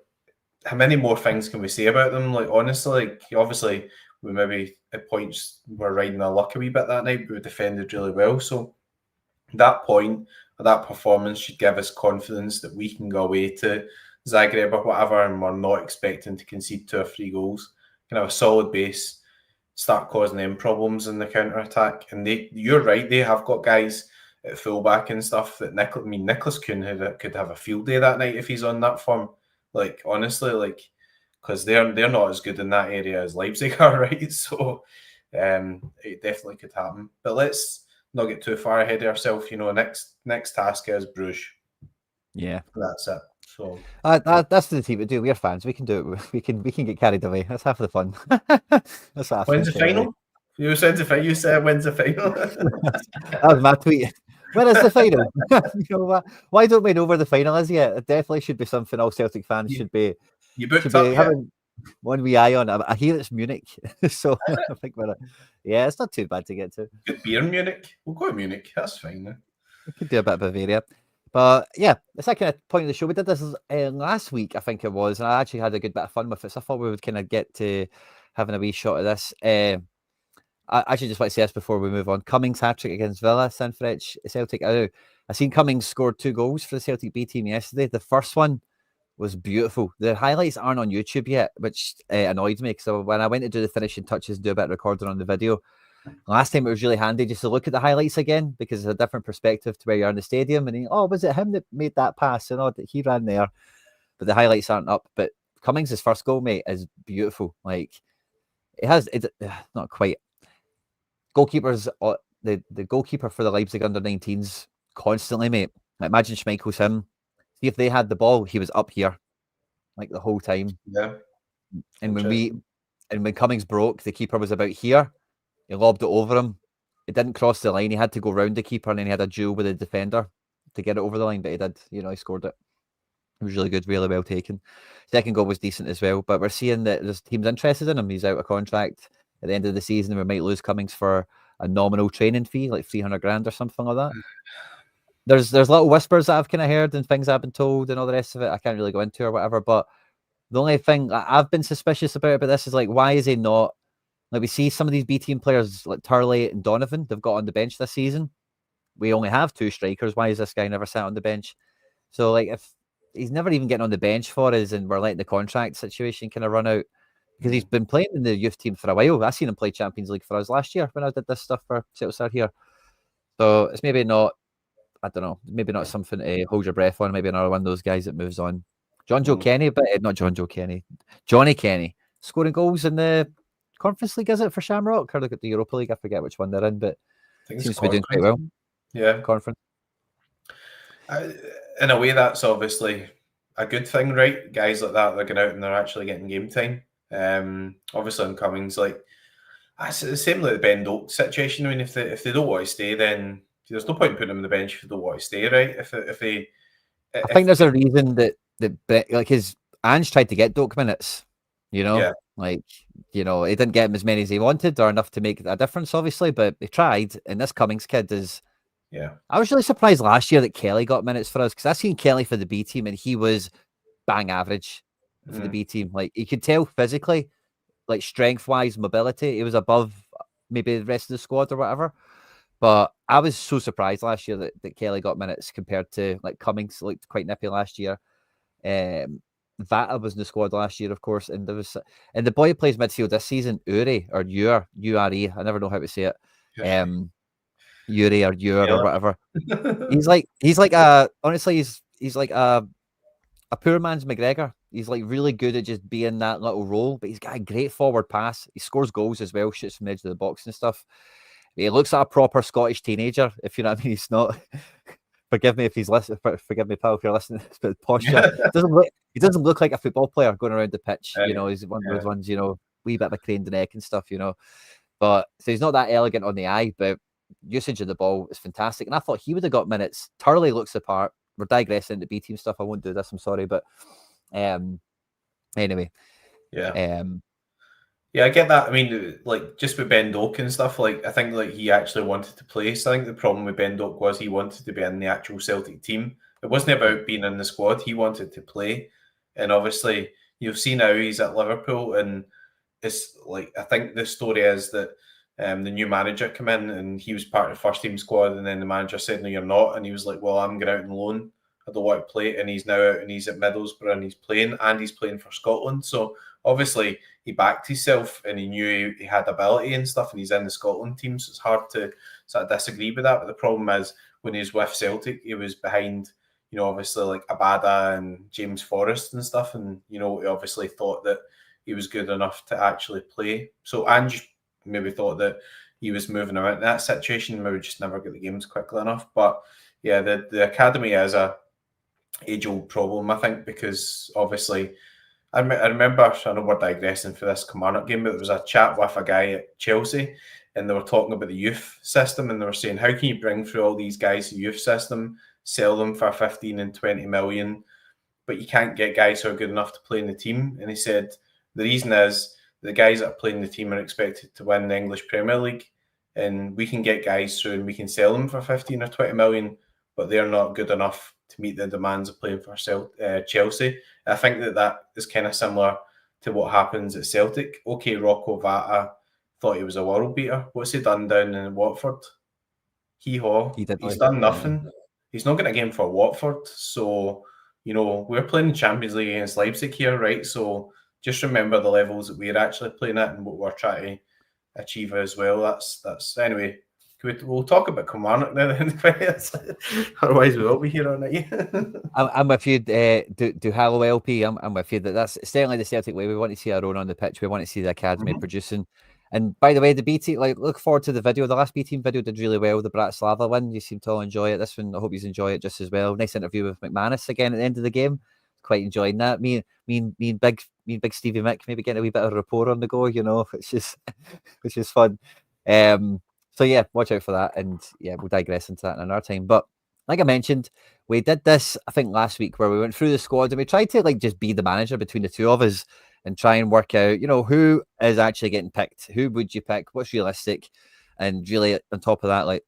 how many more things can we say about them? Like, honestly, obviously, we maybe at points were riding our luck a wee bit that night, but we defended really well. So that point, or that performance should give us confidence that we can go away to Zagreb or whatever, and we're not expecting to concede 2 or 3 goals. Can have a solid base, start causing them problems in the counter-attack. And you're right, they have got guys at fullback and stuff that Nicholas Kuhn could have a field day that night if he's on that form. Like, honestly, like, because they're not as good in that area as Leipzig are, right? So it definitely could happen. But let's not get too far ahead of ourselves. Next task is Bruges. Yeah, that's it. So that's the team to do. We're fans. We can do it. We can get carried away. That's half the fun. That's half. When's the final? You said when's the final? That was my tweet. Where is the final? Why don't we know where the final is yet? It definitely should be something all Celtic fans should be. You booked up having one wee eye on. I hear it's Munich, so I think it's not too bad to get to. Good beer in Munich. We'll go to Munich. That's fine. We could do a bit of Bavaria. But yeah, the second point of the show, we did this last week, I think it was, and I actually had a good bit of fun with it. So I thought we would kind of get to having a wee shot of this. I actually just want to say this before we move on. Cummings hat-trick against Villa, Sanfrecce, Celtic. I seen Cummings scored 2 goals for the Celtic B team yesterday. The first one was beautiful. The highlights aren't on YouTube yet, which annoyed me. So when I went to do the finishing touches and do a bit of recording on the video, last time it was really handy just to look at the highlights again, because it's a different perspective to where you're in the stadium and was it him that made that pass? And he ran there. But the highlights aren't up. But Cummings' first goal, mate, is beautiful. Like, it's not quite. Goalkeepers, the goalkeeper for the Leipzig under-19s constantly, mate. Like, imagine Schmeichel's him. See, if they had the ball, he was up here, like, the whole time. Yeah. And when Cummings broke, the keeper was about here. He lobbed it over him. It didn't cross the line. He had to go round the keeper, and then he had a duel with the defender to get it over the line. But he did. He scored it. It was really good, really well taken. Second goal was decent as well. But we're seeing that there's teams interested in him. He's out of contract at the end of the season. We might lose Cummings for a nominal training fee, like 300 grand or something like that. There's little whispers that I've kind of heard and things I've been told and all the rest of it. I can't really go into or whatever. But the only thing I've been suspicious about this is, like, why is he not? Like, we see some of these B team players like Turley and Donovan, they've got on the bench this season. We only have 2 strikers. Why is this guy never sat on the bench? So, like, if he's never even getting on the bench for us and we're letting the contract situation kind of run out, because he's been playing in the youth team for a while. I seen him play Champions League for us last year when I did this stuff for Celtic here. So it's maybe not, I don't know, maybe not something to hold your breath on. Maybe another one of those guys that moves on. Johnny Kenny scoring goals in the Conference League, is it, for Shamrock? Or look at the Europa League. I forget which one they're in, but seems to be doing quite well. Yeah. Conference. In a way, that's obviously a good thing, right? Guys like that, they're going out and they're actually getting game time. Obviously on Cummings, like, it's the same like the Ben Doak situation. I mean, if they don't want to stay, then there's no point in putting them on the bench if they don't want to stay, right? I think there's a reason that like his Ange tried to get Doak minutes, Yeah. Like, he didn't get him as many as he wanted or enough to make a difference, obviously, but he tried. And this Cummings kid is, I was really surprised last year that Kelly got minutes for us, because I seen Kelly for the B team and he was bang average for the B team. Like, you could tell physically, like, strength wise, mobility, he was above maybe the rest of the squad or whatever. But I was so surprised last year that Kelly got minutes compared to like Cummings looked quite nippy last year. Vata was in the squad last year, of course, and the boy who plays midfield this season, Ure or Ure, U-R-E, I never know how to say it. Ure or Ure or whatever. He's like honestly, he's like a poor man's McGregor. He's like really good at just being that little role, but he's got a great forward pass. He scores goals as well, shoots from the edge of the box and stuff. He looks like a proper Scottish teenager, if you know what I mean. He's not. Forgive me if he's listening. Forgive me, pal, if you're listening. But posture he doesn't look like a football player going around the pitch. You know, he's one of those ones. You know, wee bit of a craned neck and stuff. You know, but so he's not that elegant on the eye, but usage of the ball is fantastic. And I thought he would have got minutes. Turley looks the part. We're digressing into B team stuff. I won't do this. I'm sorry, but anyway, yeah, I get that. I mean, like just with Ben Doak and stuff, like I think like he actually wanted to play. So I think the problem with Ben Doak was he wanted to be in the actual Celtic team. It wasn't about being in the squad. He wanted to play, and obviously you've seen now he's at Liverpool, and it's like I think the story is that the new manager came in and he was part of the first team squad, and then the manager said, "No, you're not," and he was like, "Well, I'm going out on loan. I don't want to play," and he's now out and he's at Middlesbrough and he's playing for Scotland. So obviously he backed himself and he knew he had ability and stuff, and he's in the Scotland team, so it's hard to sort of disagree with that. But the problem is when he was with Celtic, he was behind, you know, obviously like Abada and James Forrest and stuff, and you know, he obviously thought that he was good enough to actually play. So Ange maybe thought that he was moving around in that situation, maybe just never get the games quickly enough. But yeah, the academy is a age-old problem, I think, because obviously I remember, I know we're digressing for this Kilmarnock game, but there was a chat with a guy at Chelsea and they were talking about the youth system, and they were saying, how can you bring through all these guys to the youth system, sell them for 15 and 20 million, but you can't get guys who are good enough to play in the team? And he said the reason is the guys that are playing in the team are expected to win the English Premier League, and we can get guys through and we can sell them for 15 or 20 million, but they're not good enough to meet the demands of playing for Chelsea. I think that is kind of similar to what happens at Celtic. Okay, Rocco Vata thought he was a world beater. What's he done down in Watford? He's done nothing. He's not getting a game for Watford. So, you know, we're playing the Champions League against Leipzig here, right? So just remember the levels that we're actually playing at and what we're trying to achieve as well. That's anyway. We'll talk about Kilmarnock now. Otherwise, we will be here all night. I'm with you. Do Hallow LP. I'm with you. That's certainly the Celtic way. We want to see our own on the pitch. We want to see the academy producing. And by the way, the B team, like, look forward to the video. The last B team video did really well. The Bratislava win. You seem to all enjoy it. This one, I hope you enjoy it just as well. Nice interview with McManus again at the end of the game. Quite enjoying that. Me and big Stevie Mick maybe getting a wee bit of rapport on the go. You know, which is fun. So yeah, watch out for that. And yeah, we'll digress into that in another time. But like I mentioned, we did this, I think, last week where we went through the squad and we tried to like just be the manager between the two of us and try and work out, you know, who is actually getting picked. Who would you pick? What's realistic? And really on top of that, like,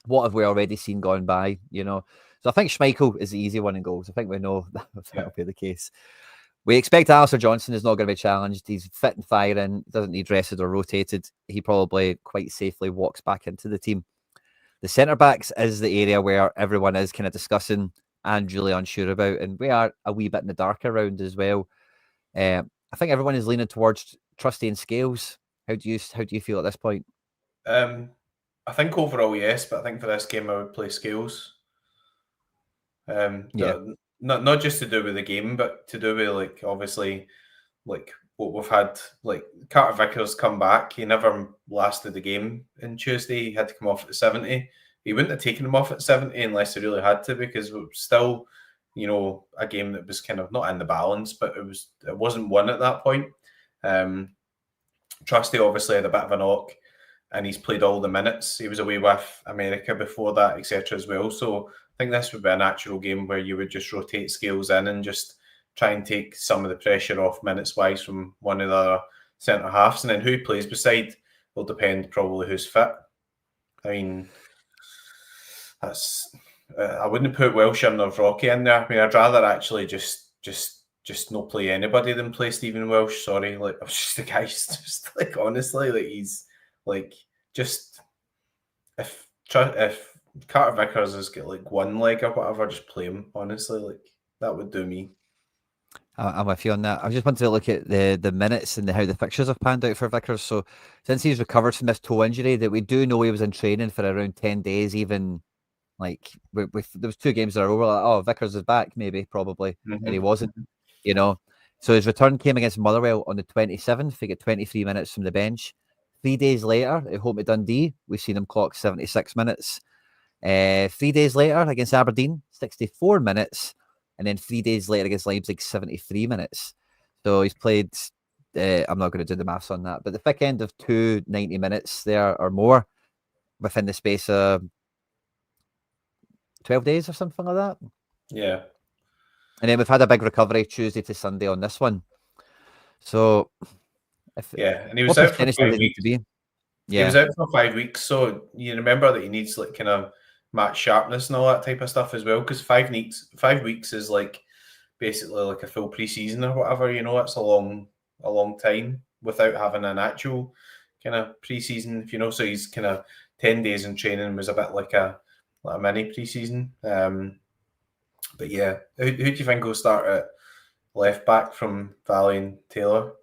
what have we already seen gone by, you know? So I think Schmeichel is the easy one in goals. I think we know that'll be the case. We expect Alistair Johnson is not going to be challenged. He's fit and firing, doesn't need rested or rotated. He probably quite safely walks back into the team. The centre-backs is the area where everyone is kind of discussing and really unsure about, and we are a wee bit in the dark around as well. I think everyone is leaning towards Trusty and Scales. How do you feel at this point? I think overall, yes, but I think for this game I would play Scales. Not just to do with the game, but to do with like obviously like what we've had. Like Carter Vickers come back, he never lasted the game on Tuesday. He had to come off at 70. He wouldn't have taken him off at 70 unless he really had to, because it was still, you know, a game that was kind of not in the balance, but it wasn't won at that point. Trusty obviously had a bit of a knock, and he's played all the minutes. He was away with America before that, etc. as well. So I think this would be a natural game where you would just rotate Scales in and just try and take some of the pressure off minutes-wise from one of the other centre-halves. And then who plays beside will depend probably who's fit. I mean, that's I wouldn't put Welshire or Rocky in there. I mean, I'd rather actually just not play anybody than play Stephen Welsh. Sorry, like, just the guy's just like, honestly, like, he's like, just if Carter Vickers has got like one leg or whatever, just play him. Honestly, like that would do me. I'm with you on that. I just wanted to look at the minutes and how the fixtures have panned out for Vickers. So since he's recovered from this toe injury, that we do know he was in training for around 10 days, even like with there was 2 games in a row. We're like, oh, Vickers is back, maybe, probably, and he wasn't. You know, so his return came against Motherwell on the 27th. He got 23 minutes from the bench. 3 days later, at home to Dundee, we've seen him clock 76 minutes. 3 days later against Aberdeen, 64 minutes. And then 3 days later against Leipzig, 73 minutes. So he's played, I'm not going to do the maths on that, but the thick end of 90 minutes there or more within the space of 12 days or something like that. Yeah. And then we've had a big recovery Tuesday to Sunday on this one. So, and he was out for 5 weeks. Yeah. He was out for 5 weeks. So you remember that he needs like kind of match sharpness and all that type of stuff as well, because 5 weeks is like basically like a full pre-season or whatever. It's a long time without having an actual kind of pre-season, if you know. So he's kind of 10 days in training was a bit like a mini pre-season. But yeah, who do you think will start at left back from Valley and Taylor?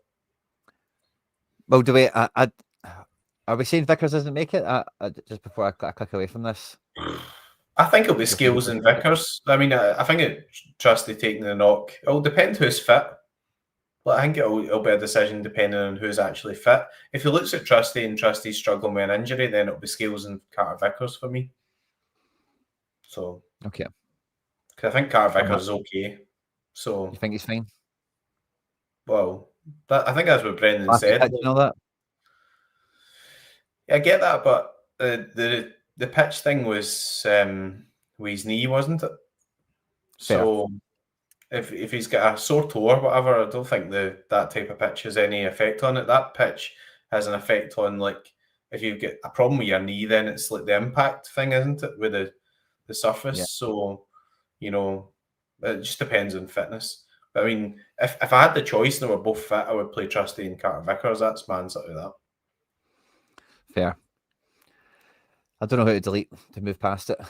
Well, do we? Are we saying Vickers doesn't make it? Just before I click away from this, I think it'll be Scales and Vickers. I mean, I think Trusty taking the knock. It'll depend who's fit. But I think it'll be a decision depending on who's actually fit. If he looks at Trusty and Trusty's struggling with an injury, then it'll be Scales and Carter Vickers for me. So okay, because I think Carter Vickers is okay. So you think he's fine? Well, I think that's what Brendan said. You know that? I get that, but the pitch thing was with his knee, wasn't it? Fair. So if he's got a sore toe or whatever, I don't think that type of pitch has any effect on it. That pitch has an effect on, like, if you get a problem with your knee, then it's like the impact thing, isn't it, with the surface? Yeah. So, it just depends on fitness. But I mean, if I had the choice and they were both fit, I would play Trusty and Carter Vickers. That's my answer to that. Fair. I don't know how to delete to move past it.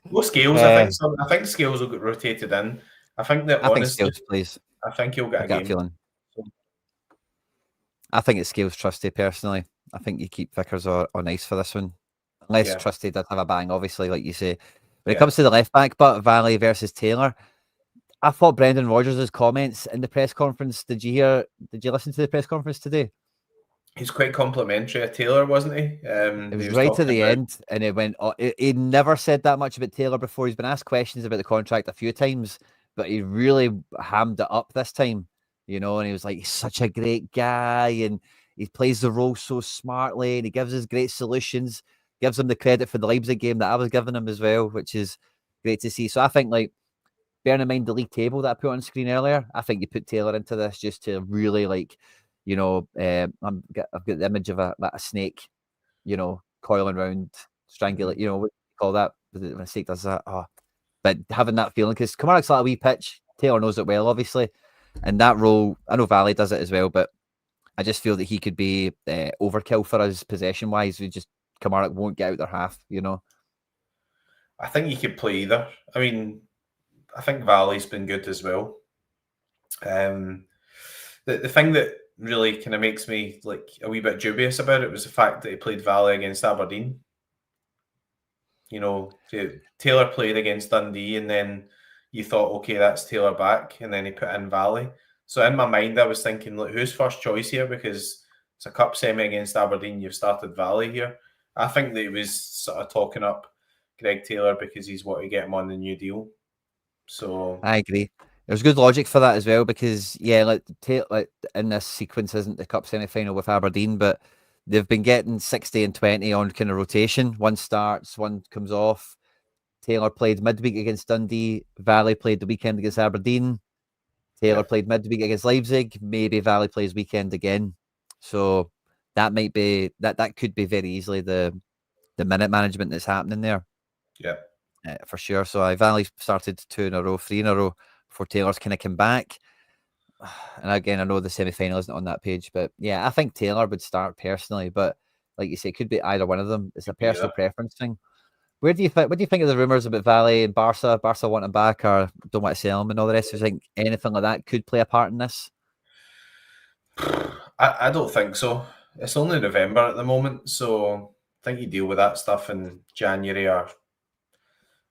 Well, Scales, I think Scales will get rotated in. I think Scales, please. I think he'll get a game. Feeling. I think it's Scales Trusty personally. I think you keep Vickers on ice for this one. Unless Trusty does have a bang, obviously, like you say. When it comes to the left back, but Valley versus Taylor, I thought Brendan Rodgers' comments in the press conference. Did you listen to the press conference today? He's quite complimentary of Taylor, wasn't he? It was right to the end, and it went. He never said that much about Taylor before. He's been asked questions about the contract a few times, but he really hammed it up this time, and he was like, he's such a great guy, and he plays the role so smartly, and he gives us great solutions, gives him the credit for the Leipzig game that I was giving him as well, which is great to see. So I think, like, bearing in mind the league table that I put on screen earlier, I think you put Taylor into this just to really, like, I've got the image of a snake, coiling around, strangulate, what do you call that? When a snake does that. Oh. But having that feeling, because Kilmarnock's like a wee pitch, Taylor knows it well, obviously. And that role, I know Valley does it as well, but I just feel that he could be overkill for us possession-wise. Kilmarnock won't get out their half, I think he could play either. I mean, I think Valley's been good as well. The thing that really kind of makes me like a wee bit dubious about it was the fact that he played Valley against Aberdeen. Taylor played against Dundee, and then you thought, okay, that's Taylor back, and then he put in Valley. So in my mind, I was thinking, like, who's first choice here? Because it's a cup semi against Aberdeen, you've started Valley here. I think that he was sort of talking up Greg Taylor because he's wanted to get him on the new deal. So I agree. There's good logic for that as well, because like in this sequence isn't the cup semi-final with Aberdeen, but they've been getting 60 and 20 on kind of rotation. One starts, one comes off. Taylor played midweek against Dundee. Valley played the weekend against Aberdeen. Taylor played midweek against Leipzig. Maybe Valley plays weekend again. So that might be that could be very easily the minute management that's happening there. Yeah. For sure. So Valley started 2 in a row, 3 in a row before Taylor's kind of come back. And again, I know the semi-final isn't on that page, but yeah, I think Taylor would start personally. But like you say, it could be either one of them. It's a Could be personal either. preference thing. What do you think of the rumours about Valley and Barca? Barca want him back or don't want to sell him and all the rest? Do you think anything like that could play a part in this? I don't think so. It's only November at the moment, so I think you deal with that stuff in January or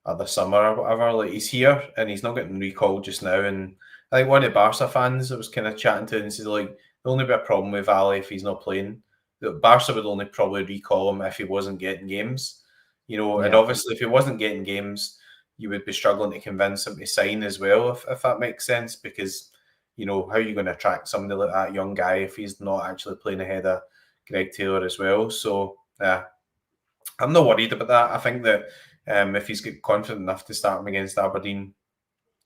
the summer or whatever. Like, he's here and he's not getting recalled just now. And I think one of the Barca fans I was kind of chatting to and said, like, there'll only be a problem with Valley if he's not playing. Barca would only probably recall him if he wasn't getting games. And Yeah. obviously if he wasn't getting games, you would be struggling to convince him to sign as well, if that makes sense, because how are you going to attract somebody like that young guy if he's not actually playing ahead of Greg Taylor as well? So I'm not worried about that. I think that if he's got confident enough to start him against Aberdeen,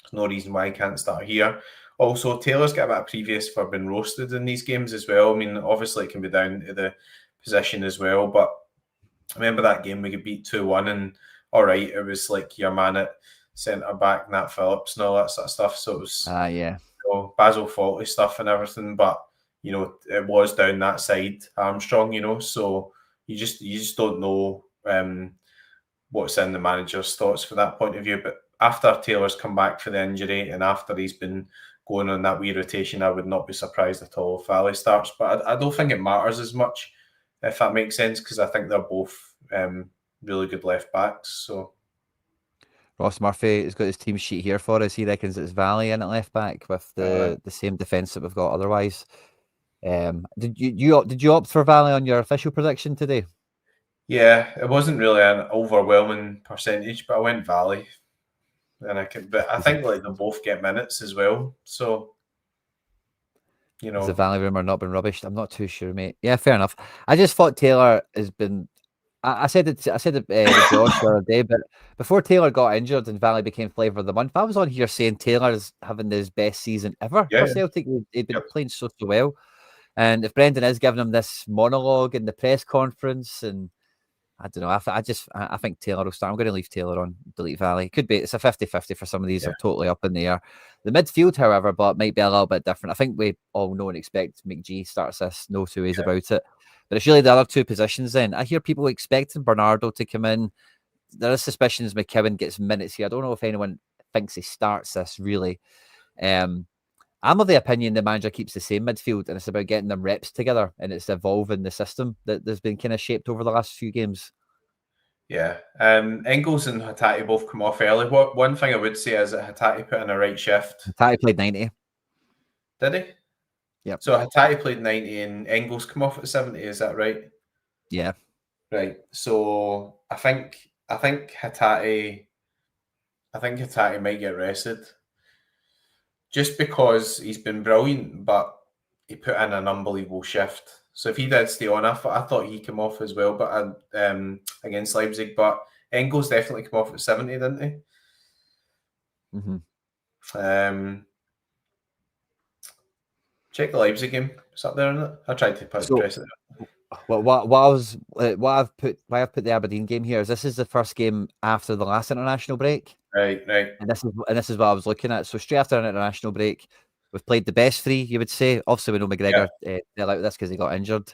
there's no reason why he can't start here. Also, Taylor's got a bit of previous for being roasted in these games as well. I mean, obviously it can be down to the position as well, but I remember that game we could beat 2-1 and all right, it was like your man at centre back, Nat Phillips and all that sort of stuff. So it was Yeah. Basil Fawlty stuff and everything, but it was down that side, Armstrong, so you just don't know what's in the manager's thoughts for that point of view. But after Taylor's come back for the injury and after he's been going on that wee rotation, I would not be surprised at all if Valley starts. But I don't think it matters as much, if that makes sense, because I think they're both really good left backs. So Ross Murphy has got his team sheet here for us. He reckons it's Valley in at left back with the same defence that we've got otherwise. Did you opt for Valley on your official prediction today? Yeah, it wasn't really an overwhelming percentage, but I went Valley, and I think like they both get minutes as well. So has the Valley rumour not been rubbished? I'm not too sure, mate. Yeah, fair enough. I just thought Taylor has been. I said it. I said it to Josh the other day, but before Taylor got injured and Valley became flavour of the month, I was on here saying Taylor is having his best season ever for Celtic. He'd been playing so well, and if Brendan is giving him this monologue in the press conference, and I don't know, I think Taylor will start. I'm going to leave Taylor on, delete Valley. Could be, it's a 50-50 for some of these. Are totally up in the air. The midfield, however, but might be a little bit different. I think we all know and expect McGee starts this. No two ways about it. But it's really the other two positions then. I hear people expecting Bernardo to come in. There are suspicions McKibben gets minutes here. I don't know if anyone thinks he starts this, really. I'm of the opinion the manager keeps the same midfield, and it's about getting them reps together, and it's evolving the system that has been kind of shaped over the last few games. Yeah. Engels and Hatate both come off early. One thing I would say is that Hatate put in a right shift. Hatate played 90. Did he? Yeah. So Hatate played 90 and Engels come off at 70, is that right? Yeah. Right. So I think Hatate might get rested. Just because he's been brilliant, but he put in an unbelievable shift. So if he did stay on, I thought he came off as well, but against Leipzig. But Engels definitely came off at 70, didn't he? Mm-hmm. Check the Leipzig game. It's up there, isn't it? I tried to press it. Well, why I've put the Aberdeen game here is this is the first game after the last international break. Right. And this is what I was looking at. So straight after an international break, we've played the best three, you would say. Obviously, we know McGregor fell out of this because he got injured.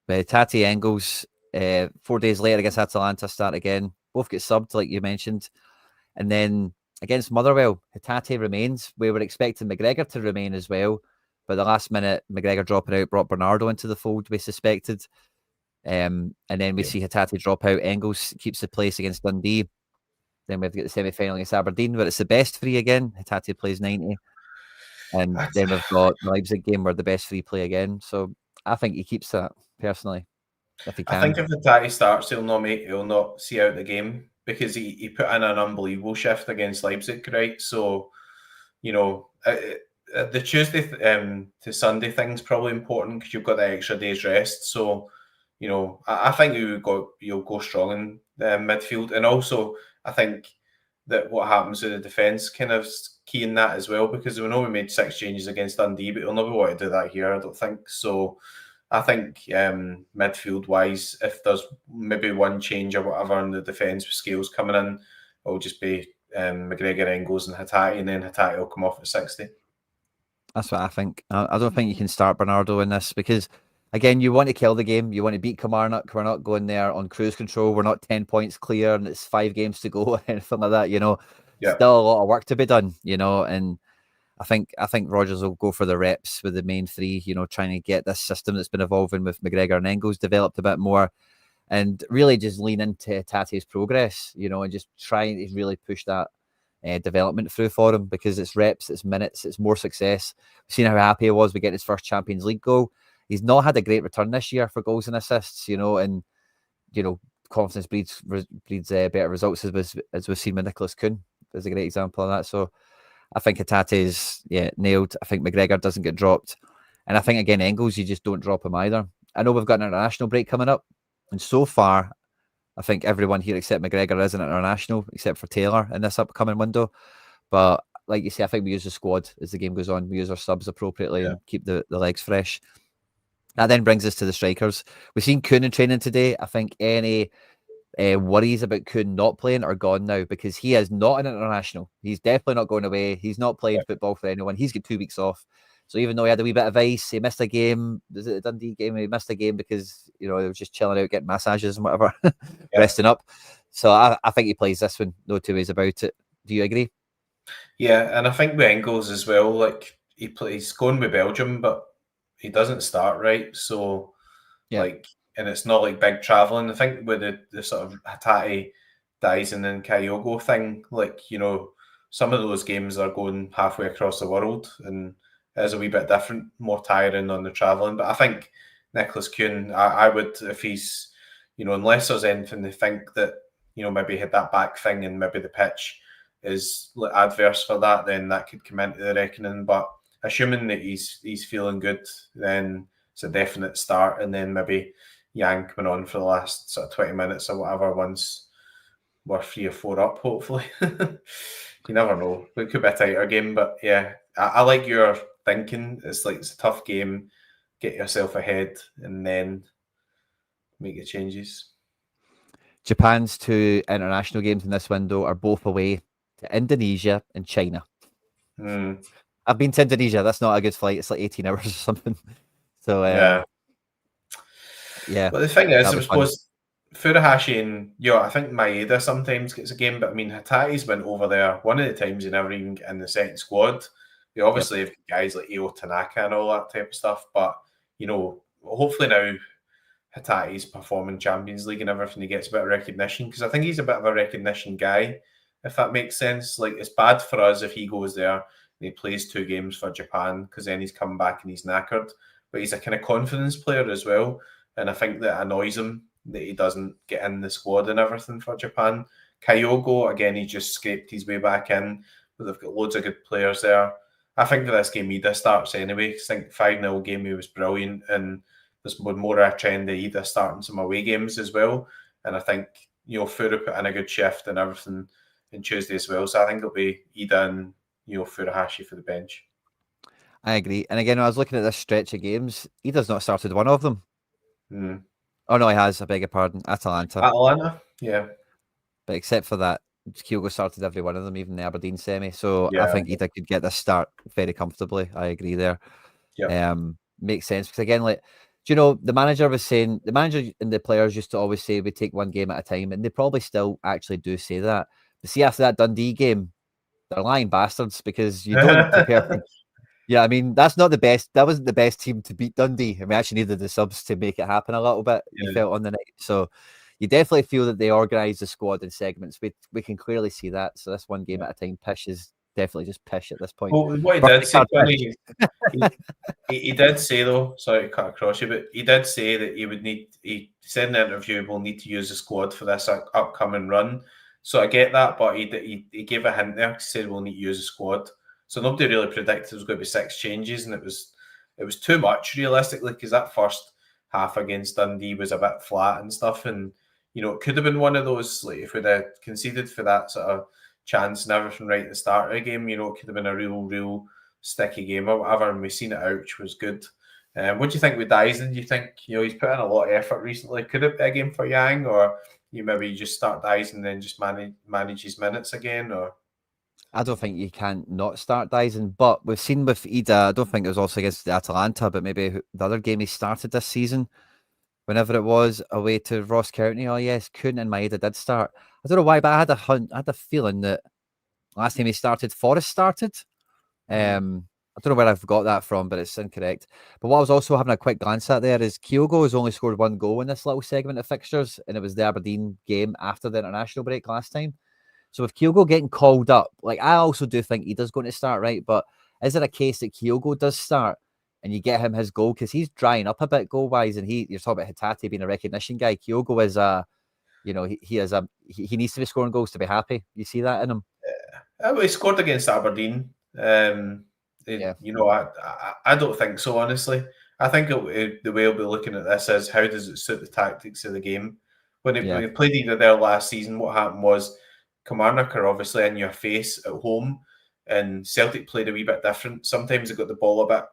But Tati Engels, 4 days later against Atalanta, start again. Both get subbed, like you mentioned. And then against Motherwell, Hatate remains. We were expecting McGregor to remain as well. But the last minute, McGregor dropping out brought Bernardo into the fold, we suspected. And then we see Hatate drop out. Engels keeps the place against Dundee. Then we have to get the semi-final against Aberdeen, where it's the best three again. Hatate plays 90. And then we've got the Leipzig game where the best three play again. So I think he keeps that, personally, if he can. I think if Hatate starts, he'll not see out the game because he put in an unbelievable shift against Leipzig, right? So, the Tuesday to Sunday thing's probably important because you've got the extra day's rest. So, I think you'll go strong in midfield. And also, I think that what happens with the defence kind of key in that as well, because we know we made 6 changes against Dundee, but we'll never want to do that here, I don't think. So I think midfield-wise, if there's maybe one change or whatever in the defence with Scales coming in, it'll just be McGregor, Engels and Hatate, and then Hatate will come off at 60. That's what I think. I don't think you can start Bernardo in this because, again, you want to kill the game. You want to beat Kilmarnock. We're not going there on cruise control. We're not 10 points clear and it's 5 games to go or anything like that. Yeah. Still a lot of work to be done. And I think Rodgers will go for the reps with the main three. Trying to get this system that's been evolving with McGregor and Engels developed a bit more, and really just lean into Tate's progress. And just trying to really push that development through for him, because it's reps, it's minutes, it's more success. We've seen how happy he was with getting his first Champions League goal. He's not had a great return this year for goals and assists, and confidence breeds better results, as we've seen with Nicholas Kuhn is a great example of that. So I think Hatate's nailed. I think McGregor doesn't get dropped, and I think again Engels, you just don't drop him either. I know we've got an international break coming up, and so far I think everyone here except McGregor is an international, except for Taylor in this upcoming window. But like you say, I think we use the squad as the game goes on. We use our subs appropriately and keep the legs fresh. That then brings us to the strikers. We've seen Kuhn in training today. I think any worries about Kuhn not playing are gone now, because he is not an international. He's definitely not going away. He's not playing football for anyone. He's got 2 weeks off. So even though he had a wee bit of ice, he missed a game. Was it the Dundee game? He missed a game because, he was just chilling out, getting massages and whatever, resting up. So I think he plays this one. No two ways about it. Do you agree? Yeah, and I think with Engels as well, like he's going with Belgium, but he doesn't start, right? So, and it's not like big travelling. I think with the sort of Hatate, Dyson and Kyogo thing, some of those games are going halfway across the world, and it is a wee bit different, more tiring on the travelling. But I think Nicholas Kuhn, I would, if he's, unless there's anything they think that, maybe hit that back thing and maybe the pitch is adverse for that, then that could come into the reckoning. But assuming that he's feeling good, then it's a definite start. And then maybe Yang coming on for the last sort of 20 minutes or whatever, once we're 3 or 4 up, hopefully. You never know. It could be a tighter game, but yeah, I like your thinking. It's a tough game. Get yourself ahead and then make your changes. Japan's 2 international games in this window are both away to Indonesia and China. I've been to Indonesia. That's not a good flight. It's like 18 hours or something. So yeah. But the thing is, I suppose Furuhashi and I think Maeda sometimes gets a game, but I mean Hatate's went over there one of the times he never even in the second squad. They obviously have guys like Io Tanaka and all that type of stuff, but hopefully now Hatate's performing Champions League and everything, he gets a bit of recognition, because I think he's a bit of a recognition guy, if that makes sense. Like, it's bad for us if he goes there and he plays 2 games for Japan, because then he's come back and he's knackered. But he's a kind of confidence player as well, and I think that annoys him that he doesn't get in the squad and everything for Japan. Kyogo, again, he just scraped his way back in, but they've got loads of good players there. I think for this game, Ida starts anyway. I think 5-0 game, he was brilliant, and there's more of a trend of Ida starting some away games as well. And I think, Furu put in a good shift and everything on Tuesday as well. So I think it'll be Ida and, Furuhashi for the bench. I agree. And again, when I was looking at this stretch of games, Ida's not started one of them. Oh, no, he has. I beg your pardon. Atalanta, yeah. But except for that, Kyogo started every one of them, even the Aberdeen semi. So I think Ida could get this start very comfortably. I agree there. Makes sense. Because again, the manager was saying, the manager and the players used to always say we take one game at a time, and they probably still actually do say that. But see, after that Dundee game, they're lying bastards, because you don't prepare for. Yeah, I mean, that's not the best. That wasn't the best team to beat Dundee, and we actually needed the subs to make it happen a little bit. You felt on the night, so you definitely feel that they organised the squad in segments. We can clearly see that. So this one game at a time pish is definitely just pish at this point. Well, what he did say, Tony, he did say though, sorry to cut across you, but he did say that he said in the interview, we'll need to use the squad for this upcoming run. So I get that, but he gave a hint there. He said we'll need to use the squad. So nobody really predicted there was going to be 6 changes, and it was too much realistically, because that first half against Dundee was a bit flat and stuff, and it could have been one of those, like, if we'd have conceded for that sort of chance and everything right at the start of the game, it could have been a real sticky game or whatever, and we've seen it out, which was good. What do you think with Dyson? Do you think he's put in a lot of effort recently? Could it be a game for Yang, or maybe you just start Dyson and then just manage his minutes again? Or I don't think you can't not start Dyson, but we've seen with Ida, I don't think it was also against the Atalanta, but maybe the other game he started this season, whenever it was, away to Ross County. Oh yes, Kuhn and Maeda did start. I don't know why, but I had a feeling that last time he started, Forrest started. I don't know where I've got that from, but it's incorrect. But what I was also having a quick glance at there is Kyogo has only scored 1 goal in this little segment of fixtures, and it was the Aberdeen game after the international break last time. So with Kyogo getting called up, like I also do think Ida's going to start, right? But is it a case that Kyogo does start and you get him his goal because he's drying up a bit goal wise, and you're talking about Hatate being a recognition guy. Kyogo is he needs to be scoring goals to be happy. You see that in him? Well, he scored against Aberdeen. I don't think so, honestly. I think the way he'll be looking at this is how does it suit the tactics of the game. When he played either there last season, what happened was Kilmarnock are obviously in your face at home, and Celtic played a wee bit different. Sometimes they got the ball a bit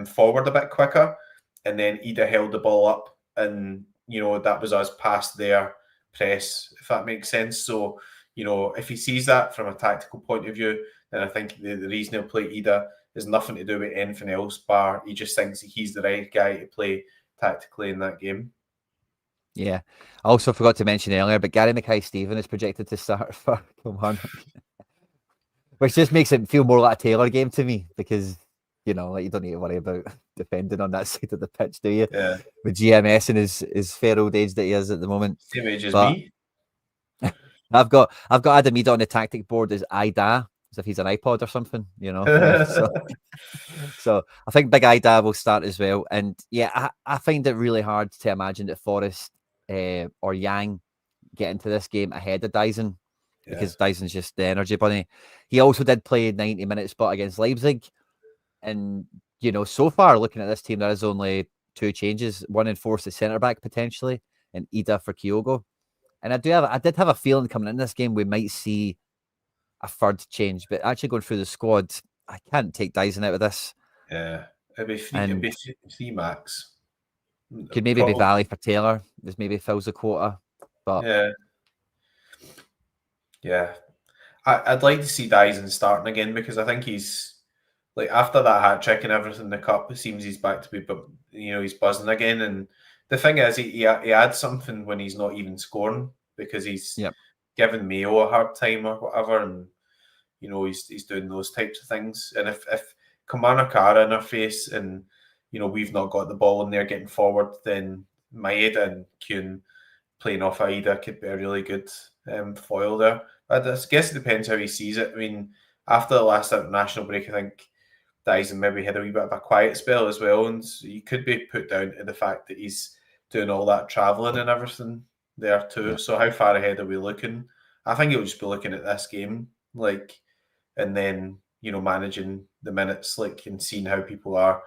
forward a bit quicker, and then Ida held the ball up, and that was us past their press, if that makes sense. So if he sees that from a tactical point of view, then I think the reason he'll play Ida is nothing to do with anything else, bar he just thinks he's the right guy to play tactically in that game. Yeah. I also forgot to mention earlier, but Gary Mackay-Steven is projected to start for Kilmarnock, which just makes it feel more like a Taylor game to me because, you don't need to worry about defending on that side of the pitch, do you? Yeah. With GMS and his fair old age that he is at the moment. Same age as me. I've got Adam Ida on the tactic board as Ida, as if he's an iPod or something, So I think Big Ida will start as well. And yeah, I find it really hard to imagine that Forrest or Yang get into this game ahead of Dyson because Dyson's just the energy bunny. He also did play 90 minutes spot against Leipzig. And, so far looking at this team, there is only 2 changes, one in Forrest at centre back potentially, and Ida for Kyogo. And I did have a feeling coming in this game we might see a third change, but actually going through the squad, I can't take Dyson out of this. Yeah, it'd be three max. Could maybe be Valley for Taylor. This maybe fills the quota, but yeah. I'd like to see Dyson starting again because I think he's like after that hat trick and everything in the cup, it seems he's back to be, he's buzzing again. And the thing is, he adds something when he's not even scoring because he's giving Mayo a hard time or whatever, and he's doing those types of things. And if Kilmarnock are in our face and we've not got the ball and they're getting forward, then Maeda and Kuhn playing off Aida could be a really good foil there. I guess it depends how he sees it. I mean, after the last international break, I think Dyson maybe had a wee bit of a quiet spell as well, and so he could be put down to the fact that he's doing all that travelling and everything there too. Yeah. So how far ahead are we looking? I think he'll just be looking at this game, and then managing the minutes, and seeing how people are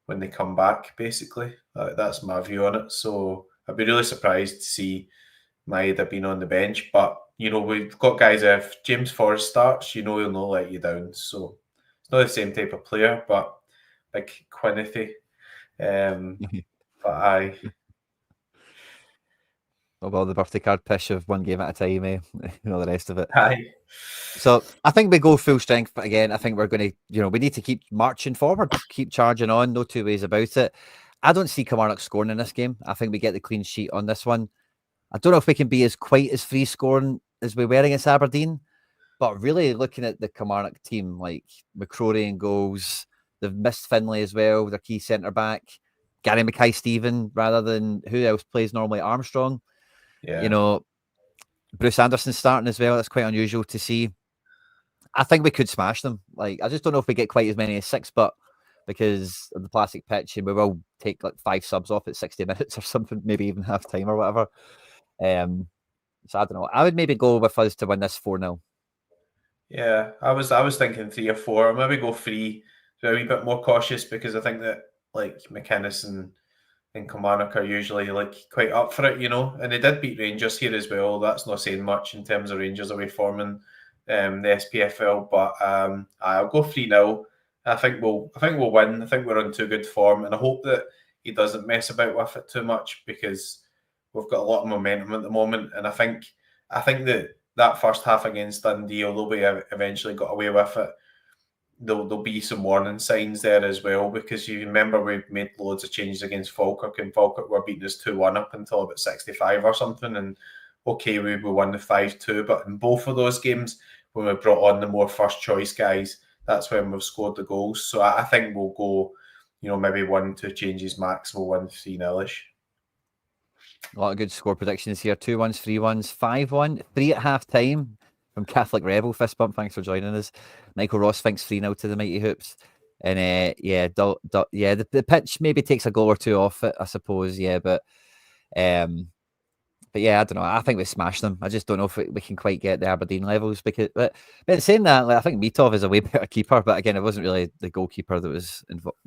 when they come back. Basically, that's my view on it. So I'd be really surprised to see Maeda being on the bench, but we've got guys. If James Forrest starts, he'll not let you down. So it's not the same type of player, but big Quinity. But aye. Well, the birthday card pish of one game at a time, the rest of it. Aye. So I think we go full strength again. I think we're going to, we need to keep marching forward, keep charging on. No two ways about it. I don't see Kilmarnock scoring in this game. I think we get the clean sheet on this one. I don't know if we can be quite as free scoring as we were against Aberdeen, but really looking at the Kilmarnock team, like McCrory in goals, they've missed Finlay as well, their key centre back, Gary Mackay-Steven rather than who else plays normally, Armstrong. Yeah. Bruce Anderson starting as well. That's quite unusual to see. I think we could smash them. I just don't know if we get quite as many as 6, but because of the plastic pitch, and we will take 5 subs off at 60 minutes or something, maybe even half time or whatever. So I don't know. I would maybe go with us to win this 4-0. Yeah, I was thinking 3 or 4. I'll maybe go 3. So a wee bit more cautious because I think that McInnes and Kilmarnock are usually quite up for it, and they did beat Rangers here as well. That's not saying much in terms of Rangers away forming the SPFL, but I'll go 3-0. I think we'll win. I think we're on too good form, and I hope that he doesn't mess about with it too much because we've got a lot of momentum at the moment, and I think that that first half against Dundee, although we eventually got away with it, there'll be some warning signs there as well, because you remember we made loads of changes against Falkirk, and Falkirk were beating us 2-1 up until about 65 or something, and okay, we won the 5-2, but in both of those games, when we brought on the more first choice guys, that's when we've scored the goals. So I think we'll go, maybe 1-2 changes max, we'll win 3-0-ish. A lot of good score predictions here. 2-1s, 3-1s, 5-1, 3 at half time from Catholic Rebel. Fist bump, thanks for joining us. Michael Ross thinks 3-0 to the Mighty Hoops. And the pitch maybe takes a goal or two off it, I suppose. Yeah, but yeah, I don't know. I think we smashed them. I just don't know if we can quite get the Aberdeen levels. But saying that, I think Mitov is a way better keeper. But again, it wasn't really the goalkeeper that was involved,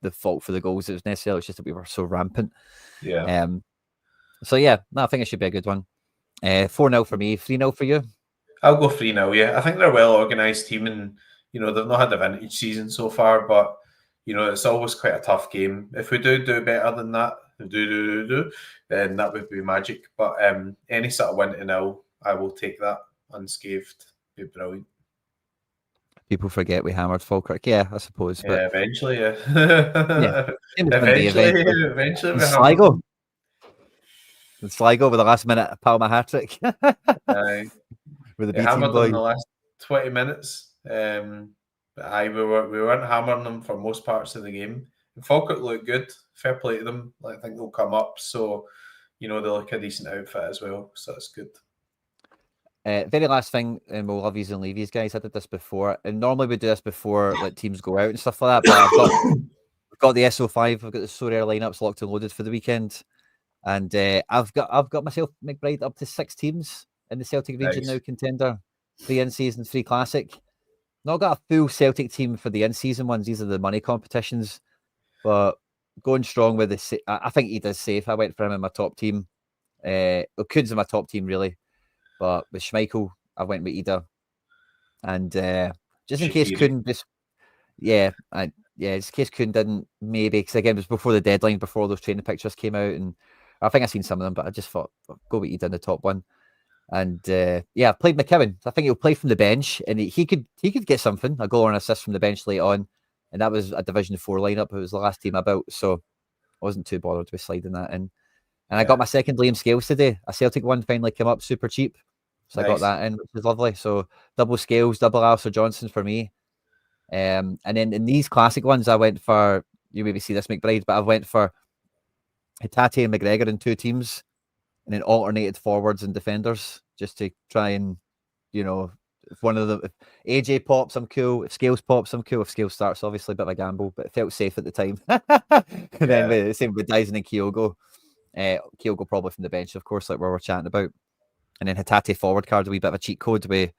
the fault for the goals. It was necessarily just that we were so rampant. Yeah. So yeah, no, I think it should be a good one. 4-0 for me, 3-0 for you. I'll go 3-0. Yeah, I think they're a well-organised team, and they've not had a vintage season so far, but it's always quite a tough game. If we do better than that, then that would be magic. But any sort of 1-0, I will take that unscathed. It'd be brilliant. People forget we hammered Falkirk. Yeah, I suppose. But yeah, eventually, yeah. Eventually. And Sligo. And Sligo with the last minute Palma hat trick. With the B hammered boy. them in the last 20 minutes. But we weren't hammering them for most parts of the game. And Falkirk looked good. Fair play to them. I think they'll come up. So, they look a decent outfit as well. So that's good. Very last thing, and we'll love you and leave you guys. I did this before, and normally we do this before teams go out and stuff like that. But I've got the SO5. I've got the Sorare lineups locked and loaded for the weekend, and I've got myself McBride up to 6 teams in the Celtic region now. Contender, 3 in-season, 3 classic. Not got a full Celtic team for the in-season ones. These are the money competitions, but going strong with the. I think he does safe. I went for him in my top team. Kuhn's in my top team really. But with Schmeichel, I went with Ida. And just in case Kuhn just... just in case Kuhn didn't, maybe, because again, it was before the deadline, before those training pictures came out, and I think I've seen some of them, but I just thought, go with Ida in the top one. And I played McKibben. I think he'll play from the bench, and he could get something, a goal or an assist from the bench late on, and that was a Division 4 lineup. It was the last team I built, so I wasn't too bothered with sliding that in. And I got my second Liam Scales today. A Celtic one finally came up super cheap. So nice. I got that in, which is lovely. So double Scales, double Alistair Johnson for me. And then in these classic ones, I went for, you maybe see this McBride, but I went for Hatate and McGregor in 2 teams, and then alternated forwards and defenders, just to try and, if one of them, if AJ pops, I'm cool. If Scales pops, I'm cool. If Scales starts, obviously a bit of a gamble, but it felt safe at the time. And then same with Dyson and Kyogo. Kyogo probably from the bench, of course, like we were chatting about. And then Hatate forward card, a wee bit of a cheat code with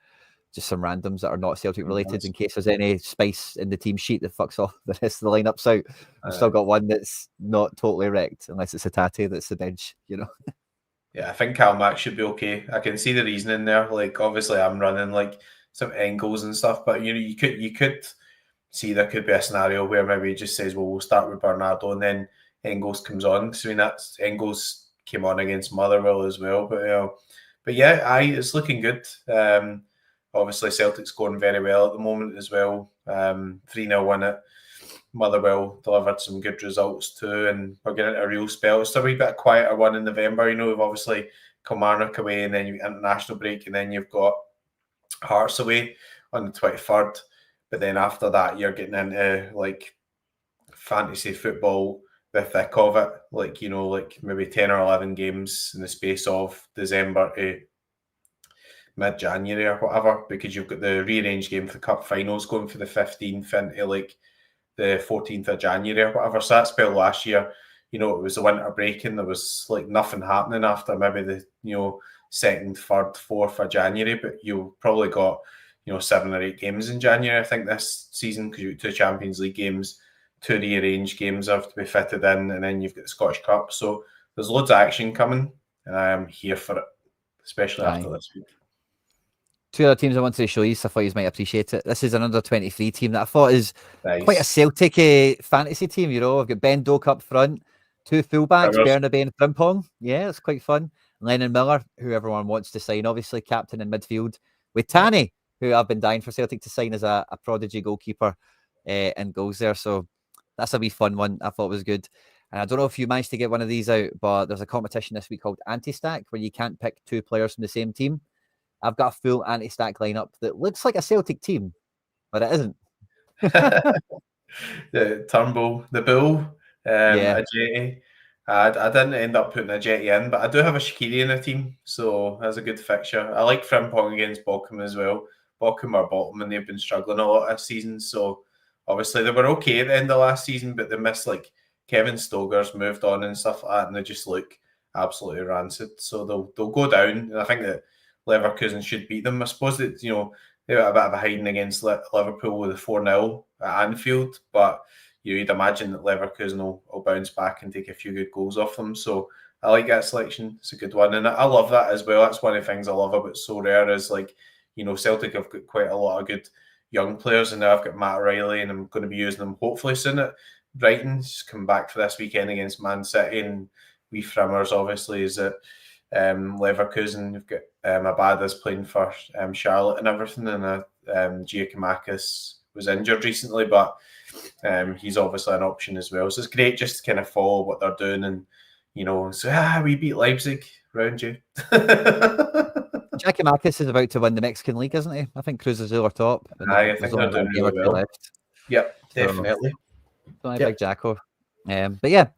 just some randoms that are not Celtic related, in case there's any spice in the team sheet that fucks off the rest of the lineups out. I've still got one that's not totally wrecked, unless it's Hatate that's the bench, Yeah, I think Calmac should be okay. I can see the reasoning there. Obviously I'm running some angles and stuff, but you could see there could be a scenario where maybe he just says, well, we'll start with Bernardo, and then Engels comes on. So that's Engels came on against Motherwell as well, but yeah, it's looking good. Obviously, Celtic's scoring very well at the moment as well. 3-0 win it. Motherwell delivered some good results too, and we're getting a real spell. It's a wee bit quieter one in November. We've obviously Kilmarnock away, and then you international break, and then you've got Hearts away on the 23rd. But then after that, you're getting into fantasy football, the thick of it, maybe 10 or 11 games in the space of December to mid-January or whatever, because you've got the rearranged game for the cup finals going for the 15th into the 14th of January or whatever. So that spell last year, it was the winter break, and there was nothing happening after maybe the 2nd, 3rd, 4th of January, but you probably got 7 or 8 games in January, I think, this season, because you got 2 Champions League games, 2 rearranged games have to be fitted in, and then you've got the Scottish Cup. So there's loads of action coming, and I am here for it, especially after this week. 2 other teams I wanted to show you, so I thought you might appreciate it. This is an under-23 team that I thought is quite a Celtic fantasy team. I've got Ben Doak up front, 2 fullbacks, Bernabe and Frimpong. Yeah, it's quite fun. Lennon Miller, who everyone wants to sign, obviously, captain in midfield, with Tanny, who I've been dying for Celtic to sign as a prodigy goalkeeper and goals there. So that's a wee fun one. I thought was good. And I don't know if you managed to get one of these out, but there's a competition this week called Anti-Stack where you can't pick 2 players from the same team. I've got a full Anti-Stack lineup that looks like a Celtic team, but it isn't. The Turnbull, the Bull, Yeah. a Jetty. I didn't end up putting a Jetty in, but I do have a Shaqiri in the team, so that's a good fixture. I like Frimpong against Bochum as well. Bochum are bottom, and they've been struggling a lot this season, so obviously they were okay at the end of last season, but they missed like Kevin Stoger's moved on and stuff like that, and they just look absolutely rancid. So they'll go down, and I think that Leverkusen should beat them. I suppose that they were a bit of a hiding against Liverpool with a 4-0 at Anfield, but you'd imagine that Leverkusen will bounce back and take a few good goals off them. So I like that selection. It's a good one, and I love that as well. That's one of the things I love about Sorare is Celtic have got quite a lot of good young players, and now I've got Matt O'Reilly, and I'm going to be using them hopefully soon at Brighton. He's come back for this weekend against Man City, and we Frimmers obviously is at Leverkusen. You've got Abada's playing for Charlotte and everything, and Giacomakis was injured recently, but he's obviously an option as well. So it's great just to kind of follow what they're doing, and so we beat Leipzig round you. Giacomakis is about to win the Mexican league, isn't he? I think Cruz is over top. I think they're doing really well. Left. Yep, definitely. So, big Jacko. But yeah,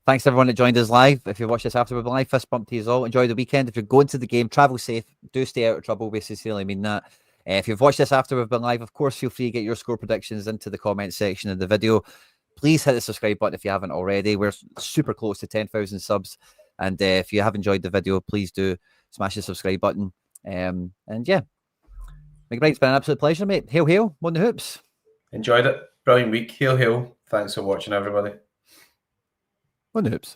thanks everyone that joined us live. If you watch this after we're live, fist bump to you all. Enjoy the weekend. If you're going to the game, travel safe. Do stay out of trouble. We sincerely mean that. If you've watched this after we've been live, of course, feel free to get your score predictions into the comment section of the video. Please hit the subscribe button if you haven't already. We're super close to 10,000 subs. And if you have enjoyed the video, please do smash the subscribe button. And yeah, McBride's been an absolute pleasure, mate. Hail, hail, won the hoops. Enjoyed it. Brilliant week. Hail, hail. Thanks for watching, everybody. Won the hoops.